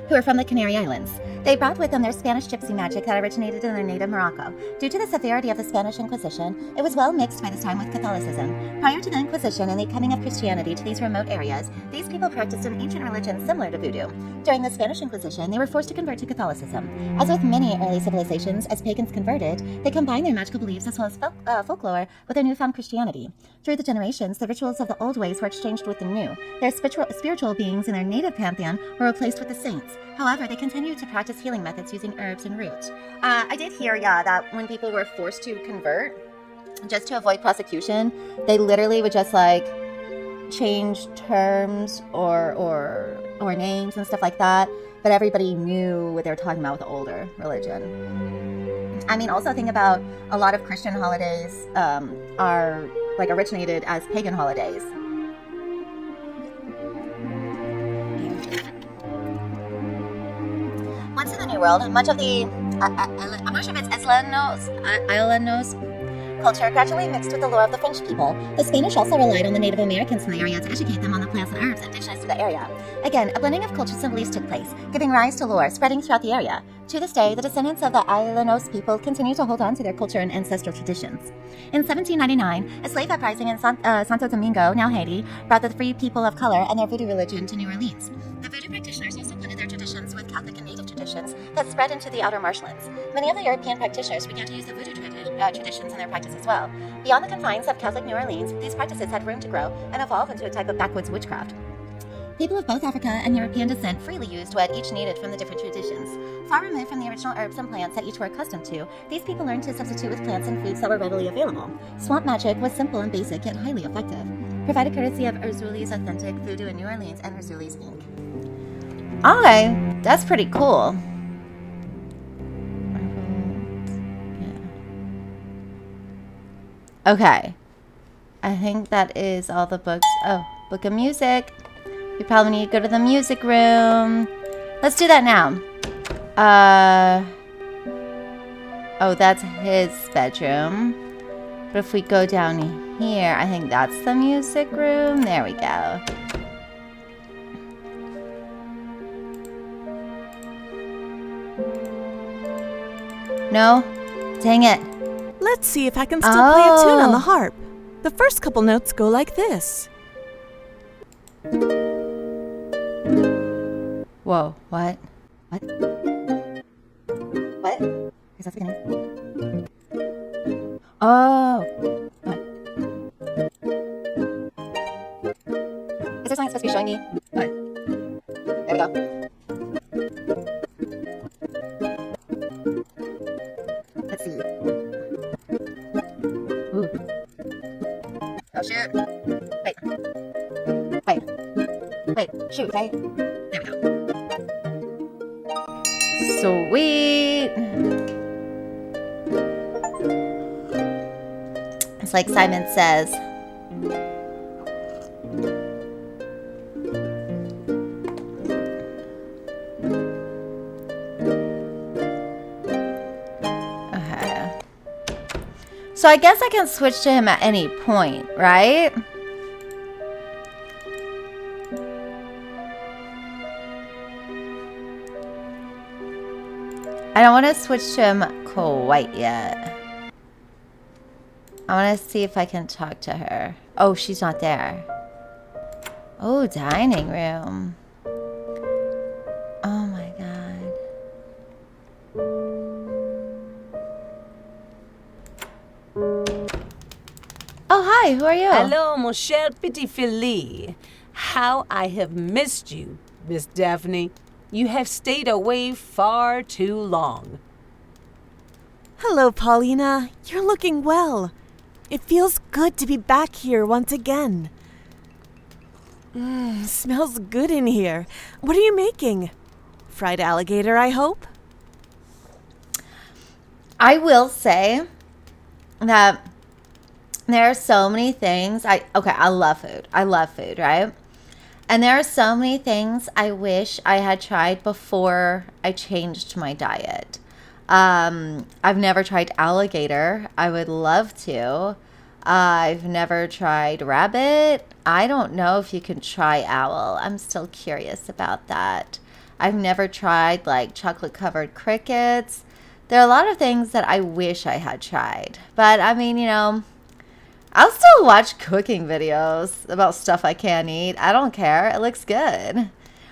who were from the Canary Islands. They brought with them their Spanish gypsy magic that originated in their native Morocco. Due to the severity of the Spanish Inquisition, it was well mixed by this time with Catholicism. Prior to the Inquisition and the coming of Christianity to these remote areas, these people practiced an ancient religion similar to voodoo. During the Spanish Inquisition, they were forced to convert to Catholicism. As with many early civilizations, as pagans converted, they combined their magical beliefs as well as folklore with their newfound Christianity. Through the generations, the rituals of the old ways were exchanged with the new. Their spiritual beings in their native pantheon were replaced with the saints. However, they continued to practice healing methods using herbs and roots. I did hear, that when people were forced to convert, just to avoid prosecution, they literally would just change terms or names and stuff like that. But everybody knew what they were talking about with the older religion. I mean, also think about a lot of Christian holidays are originated as pagan holidays. Once in the New World, much of the, I'm not sure if it's Islenos culture gradually mixed with the lore of the French people. The Spanish also relied on the Native Americans in the area to educate them on the plants and herbs indigenous to the area. Again, a blending of cultures and beliefs took place, giving rise to lore spreading throughout the area. To this day, the descendants of the Islenos people continue to hold on to their culture and ancestral traditions. In 1799, a slave uprising in Santo Domingo, now Haiti, brought the free people of color and their voodoo religion to New Orleans. The voodoo practitioners also blended their traditions with Catholic and Native traditions that spread into the outer marshlands. Many of the European practitioners began to use the voodoo traditions in their practice as well. Beyond the confines of Catholic New Orleans, these practices had room to grow and evolve into a type of backwoods witchcraft. People of both Africa and European descent freely used what each needed from the different traditions. Far removed from the original herbs and plants that each were accustomed to, these people learned to substitute with plants and foods that were readily available. Swamp magic was simple and basic, yet highly effective. Provided courtesy of Erzuli's Authentic Voodoo in New Orleans and Erzuli's Inc. Okay, that's pretty cool. Okay. I think that is all the books. Oh, book of music. We probably need to go to the music room. Let's do that now. Oh, that's his bedroom. But if we go down here, I think that's the music room. There we go. No? Dang it. Let's see if I can still play a tune on the harp. The first couple notes go like this. Whoa, what? What? Is that beginning? Oh. What? Is there something supposed to be showing me? What? There we go. Let's see. Ooh. Oh shoot. Wait, shoot, okay? There we go. Sweet. It's like Simon says. Okay. So I guess I can switch to him at any point, right? I don't want to switch to him quite yet. I want to see if I can talk to her. Oh, she's not there. Oh, dining room. Oh my god. Oh, Hi, who are you? Hello, mon cher petit filet. How I have missed you, Miss Daphne. You have stayed away far too long. Hello, Paulina. You're looking well. It feels good to be back here once again. Smells good in here. What are you making? Fried alligator, I hope? I will say that there are so many things. I love food. I love food, right? And there are so many things I wish I had tried before I changed my diet. I've never tried alligator. I would love to. I've never tried rabbit. I don't know if you can try owl. I'm still curious about that. I've never tried like chocolate covered crickets. There are a lot of things that I wish I had tried. But I mean, I'll still watch cooking videos about stuff I can't eat. I don't care. It looks good.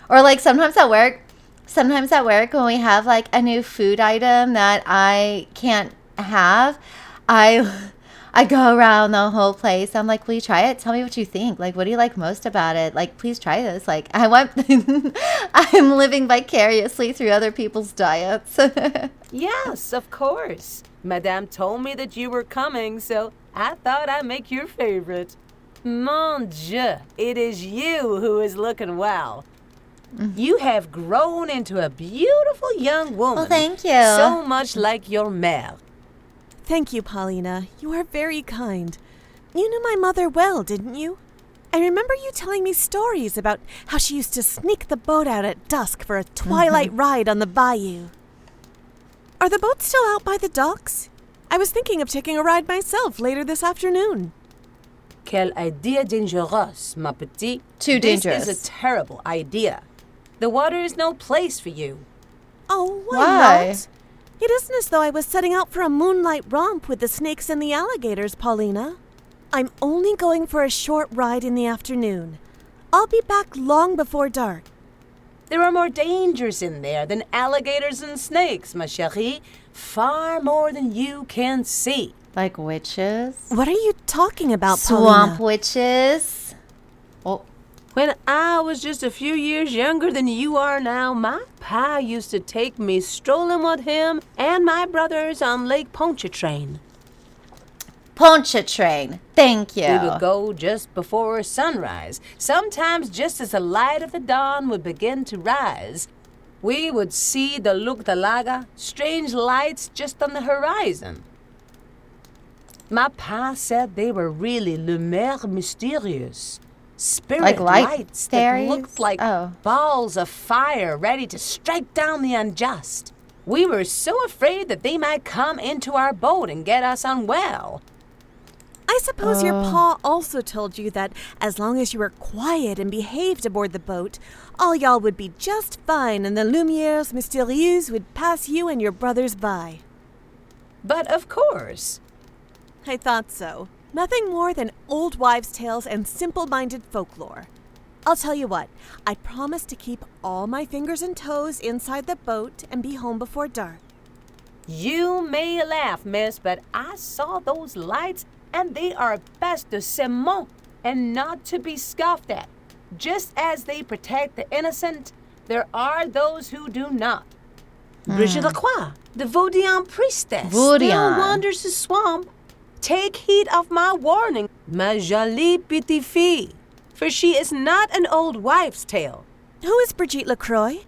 Or like sometimes at work when we have like a new food item that I can't have, I go around the whole place. I'm like, will you try it? Tell me what you think. Like, what do you like most about it? Like, please try this. Like, I'm living vicariously through other people's diets. Yes, of course. Madame told me that you were coming, so I thought I'd make your favorite. Mon Dieu, it is you who is looking well. You have grown into a beautiful young woman. Well, thank you. So much like your mère. Thank you, Paulina. You are very kind. You knew my mother well, didn't you? I remember you telling me stories about how she used to sneak the boat out at dusk for a twilight ride on the bayou. Are the boats still out by the docks? I was thinking of taking a ride myself later this afternoon. Quelle idée dangereuse, ma petite. Too dangerous. This is a terrible idea. The water is no place for you. Oh, why Why? not? It isn't as though I was setting out for a moonlight romp with the snakes and the alligators, Paulina. I'm only going for a short ride in the afternoon. I'll be back long before dark. There are more dangers in there than alligators and snakes, ma chérie. Far more than you can see. Like witches? What are you talking about, Swamp Paulina? witches? Oh, When I was just a few years younger than you are now, my pa used to take me strolling with him and my brothers on Lake Pontchartrain. Pontchartrain. Thank you. We would go just before sunrise, sometimes just as the light of the dawn would begin to rise. We would see the Lugdalaga, strange lights just on the horizon. My pa said they were really lumière mystérieuse. Spirit Like light lights fairies? that looked like Oh. balls of fire ready to strike down the unjust. We were so afraid that they might come into our boat and get us unwell. I suppose your pa also told you that as long as you were quiet and behaved aboard the boat, all y'all would be just fine and the lumières mystérieuses would pass you and your brothers by. But of course, I thought so. Nothing more than old wives' tales and simple-minded folklore. I'll tell you what, I promise to keep all my fingers and toes inside the boat and be home before dark. you may laugh, miss, but I saw those lights and they are best de ciment and not to be scoffed at. Just as they protect the innocent, there are those who do not. Brigitte Lacroix, the Vaudian priestess, Vaudian. still wanders the swamp. Take heed of my warning, ma jolie petite fille, for she is not an old wife's tale. Who is Brigitte Lacroix?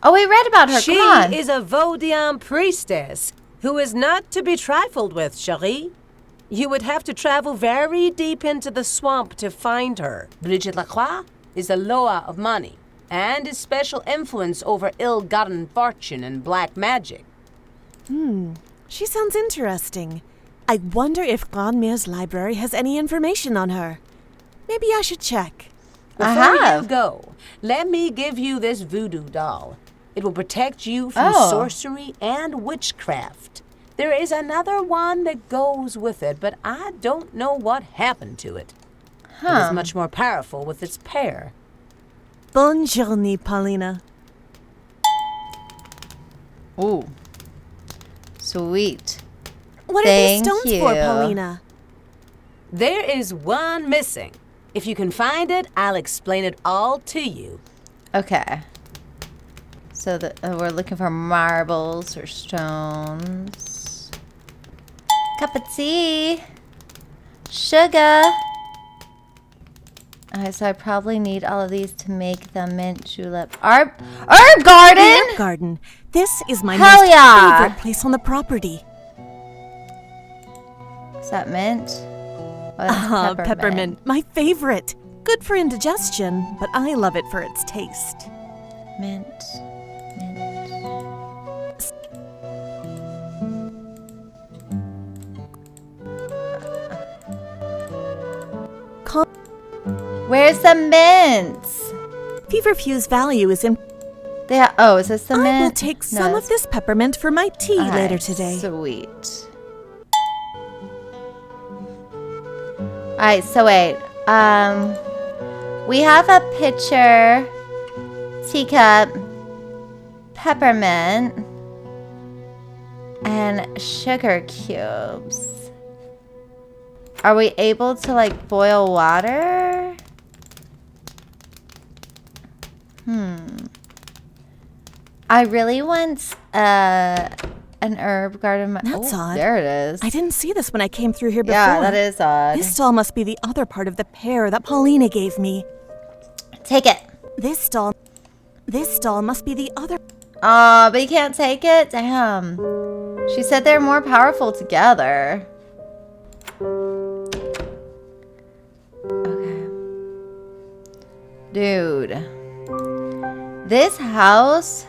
Oh, we read about her. She Come on. is a Vaudian priestess who is not to be trifled with, chérie. You would have to travel very deep into the swamp to find her. Brigitte Lacroix is a loa of money and his special influence over ill-gotten fortune and black magic. She sounds interesting. I wonder if Grandmere's library has any information on her. Maybe I should check. I Before have. you go, let me give you this voodoo doll. It will protect you from Oh. sorcery and witchcraft. There is another one that goes with it, but I don't know what happened to it. It is much more powerful with its pair. Bonne journée, Paulina. Ooh. Sweet. What are these Thank stones for, you. Paulina? There is one missing. If you can find it, I'll explain it all to you. Okay. So we're looking for marbles or stones. Cup of tea. Sugar. Okay, so I probably need all of these to make the mint julep. Herb garden? Herb garden. This is my Hell most yeah. favorite place on the property. Is that mint? Oh, that's Peppermint. My favorite. Good for indigestion, but I love it for its taste. Mint. Where's the mint? Feverfew's value is in... Oh, is this the mint? I will take some of this peppermint for my tea later today. Sweet. Alright, so wait. We have a pitcher, teacup, peppermint, and sugar cubes. Are we able to, like, boil water? I really want an herb garden. That's odd. There it is. I didn't see this when I came through here before. Yeah, that is odd. This stall must be the other part of the pear that Paulina gave me. Take it. This stall must be the other. But you can't take it? Damn. She said they're more powerful together. Okay. Dude. This house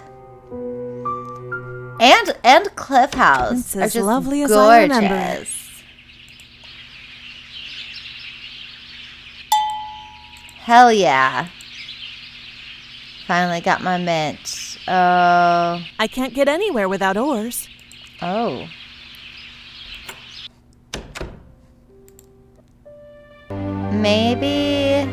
and Cliff House It's are as just lovely as gorgeous. I remember it. Hell yeah. Finally got my mint. Oh. I can't get anywhere without oars. Oh. Maybe.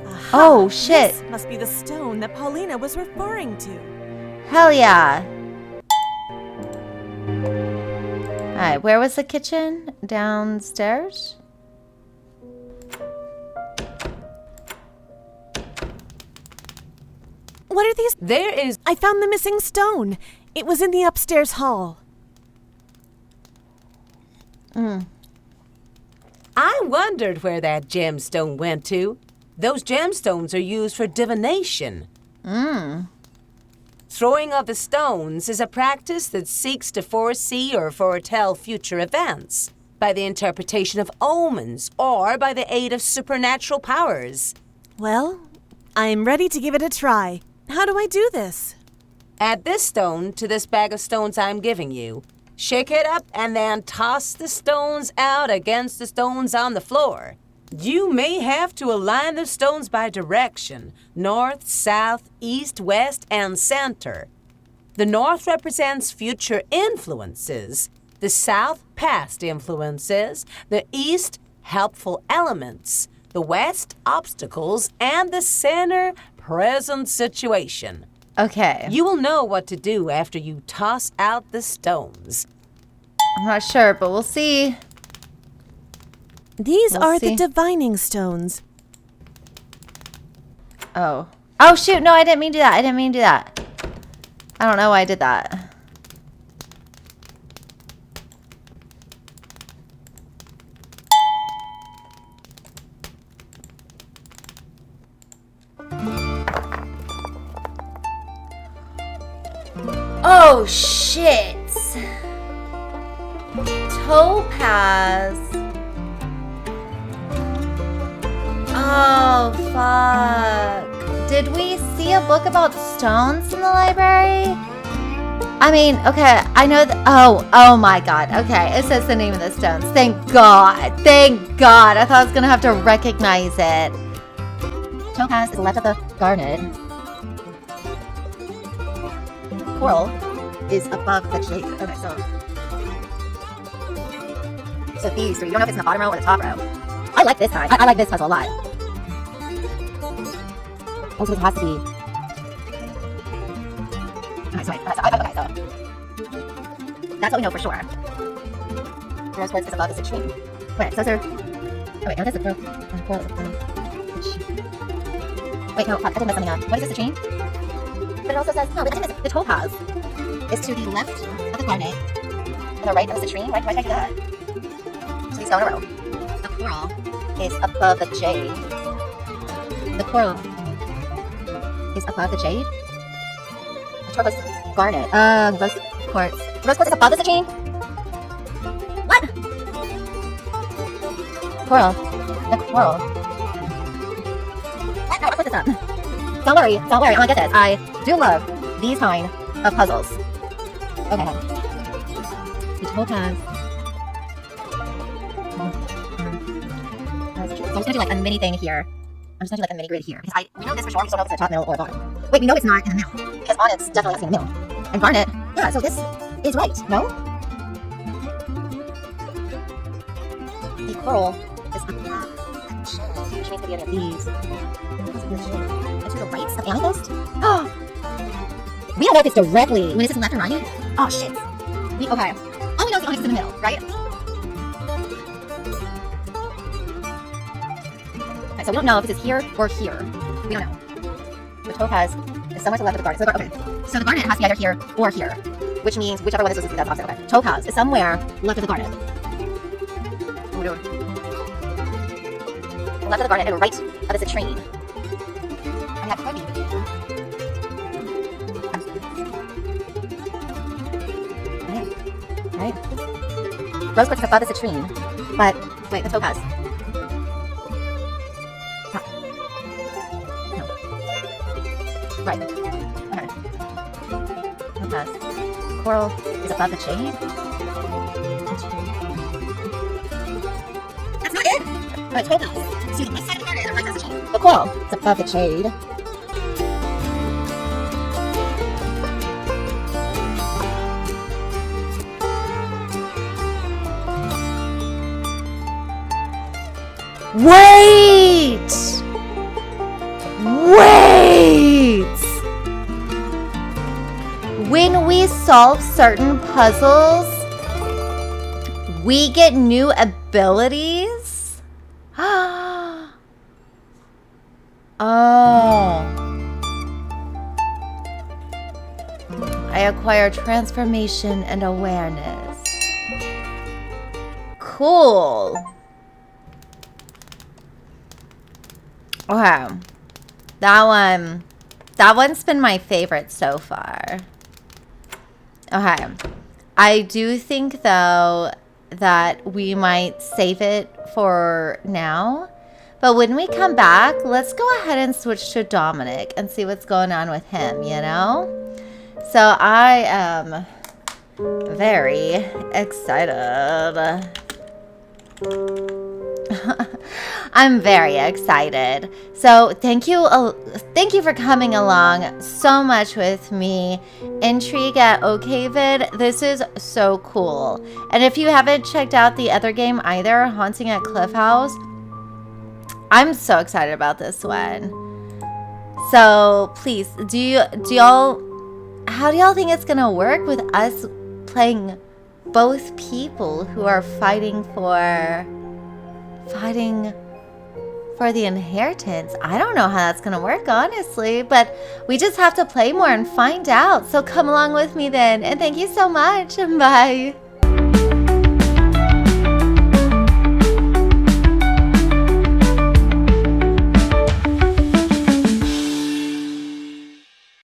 Aha, Oh, shit. This must be the stone that Paulina was referring to. Hell yeah. Alright, where was the kitchen? Downstairs? What are these? There is... I found the missing stone. It was in the upstairs hall. I wondered where that gemstone went to. Those gemstones are used for divination. Throwing of the stones is a practice that seeks to foresee or foretell future events by the interpretation of omens or by the aid of supernatural powers. Well, I'm ready to give it a try. How do I do this? Add this stone to this bag of stones I'm giving you. Shake it up and then toss the stones out against the stones on the floor. You may have to align the stones by direction: north, south, east, west, and center. The north represents future influences, the south, past influences, the east, helpful elements, the west, obstacles, and the center, present situation. Okay. You will know what to do after you toss out the stones. I'm not sure, but we'll see. These We'll are see. the divining stones. Oh. Oh, shoot. No, I didn't mean to do that. I didn't mean to do that. I don't know why I did that. Oh, shit. Topaz. Oh, fuck. Did we see a book about stones in the library? I mean, okay, I know that. Oh my god. Okay, it says the name of the stones. Thank God. Thank God. I thought I was gonna have to recognize it. Topaz is left of the garnet. Coral is above the shape. Okay, so these three. You don't know if it's in the bottom row or the top row. I like this kind. I like this puzzle a lot. Oh, so it has to be. Okay, so that's what we know for sure. Rose quartz is above the citrine. Wait, those are... Oh, wait, no, that's the coral. Wait, no, I didn't mess something up. What is the citrine? But it also says... No, I didn't miss... The topaz is to the left of the garnet and the right of the citrine. Why did I do that? So these go in a row. The coral is above the jade. The coral is above the jade. The turquoise garnet. Rose quartz. Rose quartz is above the citrine? What? Coral. The coral. What? No, I'll put this up. Don't worry, I want to get this. I do love these kind of puzzles. Okay. The topaz. So I'm just gonna do like a mini thing here. I'm just gonna do like a mini grid here. Because we know this for sure, we just don't know if it's a top, middle, or bottom. Wait, we know it's not in the middle. Because garnet's definitely has to be in the middle. And garnet, yeah, so this is right, no? The coral is above the jade, which means to be any of these. And to the right of amethyst? Oh! We don't know if it's directly when this is left or right. Oh shit. Okay. All we know is the onyx is in the middle, right? Okay, so we don't know if this is here or here. We don't know. The topaz is somewhere to the left of the garnet. So okay. So the garnet has to be either here or here. Which means whichever one this is, that's opposite. Okay. Topaz is somewhere left of the garnet. What are we doing? Left of the garnet and right of the citrine. And that could be. Right. Rose quartz is above the citrine, but wait, the topaz. No. Right. Okay. Topaz. Coral is above the jade. That's not it. Alright, topaz. See the left side of the garnet and the right side of the jade. The coral is above the jade. Wait! When we solve certain puzzles, we get new abilities? Oh. I acquire transformation and awareness. Cool. Okay. That one's been my favorite so far. Okay. I do think, though, that we might save it for now. But when we come back, let's go ahead and switch to Dominic and see what's going on with him, you know? So I am very excited. I'm very excited. So thank you for coming along so much with me. Intrigue at Oakhaven. This is so cool. And if you haven't checked out the other game either, Haunting at Cliff House, I'm so excited about this one. So please, how do y'all think it's gonna work with us playing both people who are fighting for the inheritance? I don't know how that's gonna work, honestly, but we just have to play more and find out. So come along with me then, and thank you so much. Bye.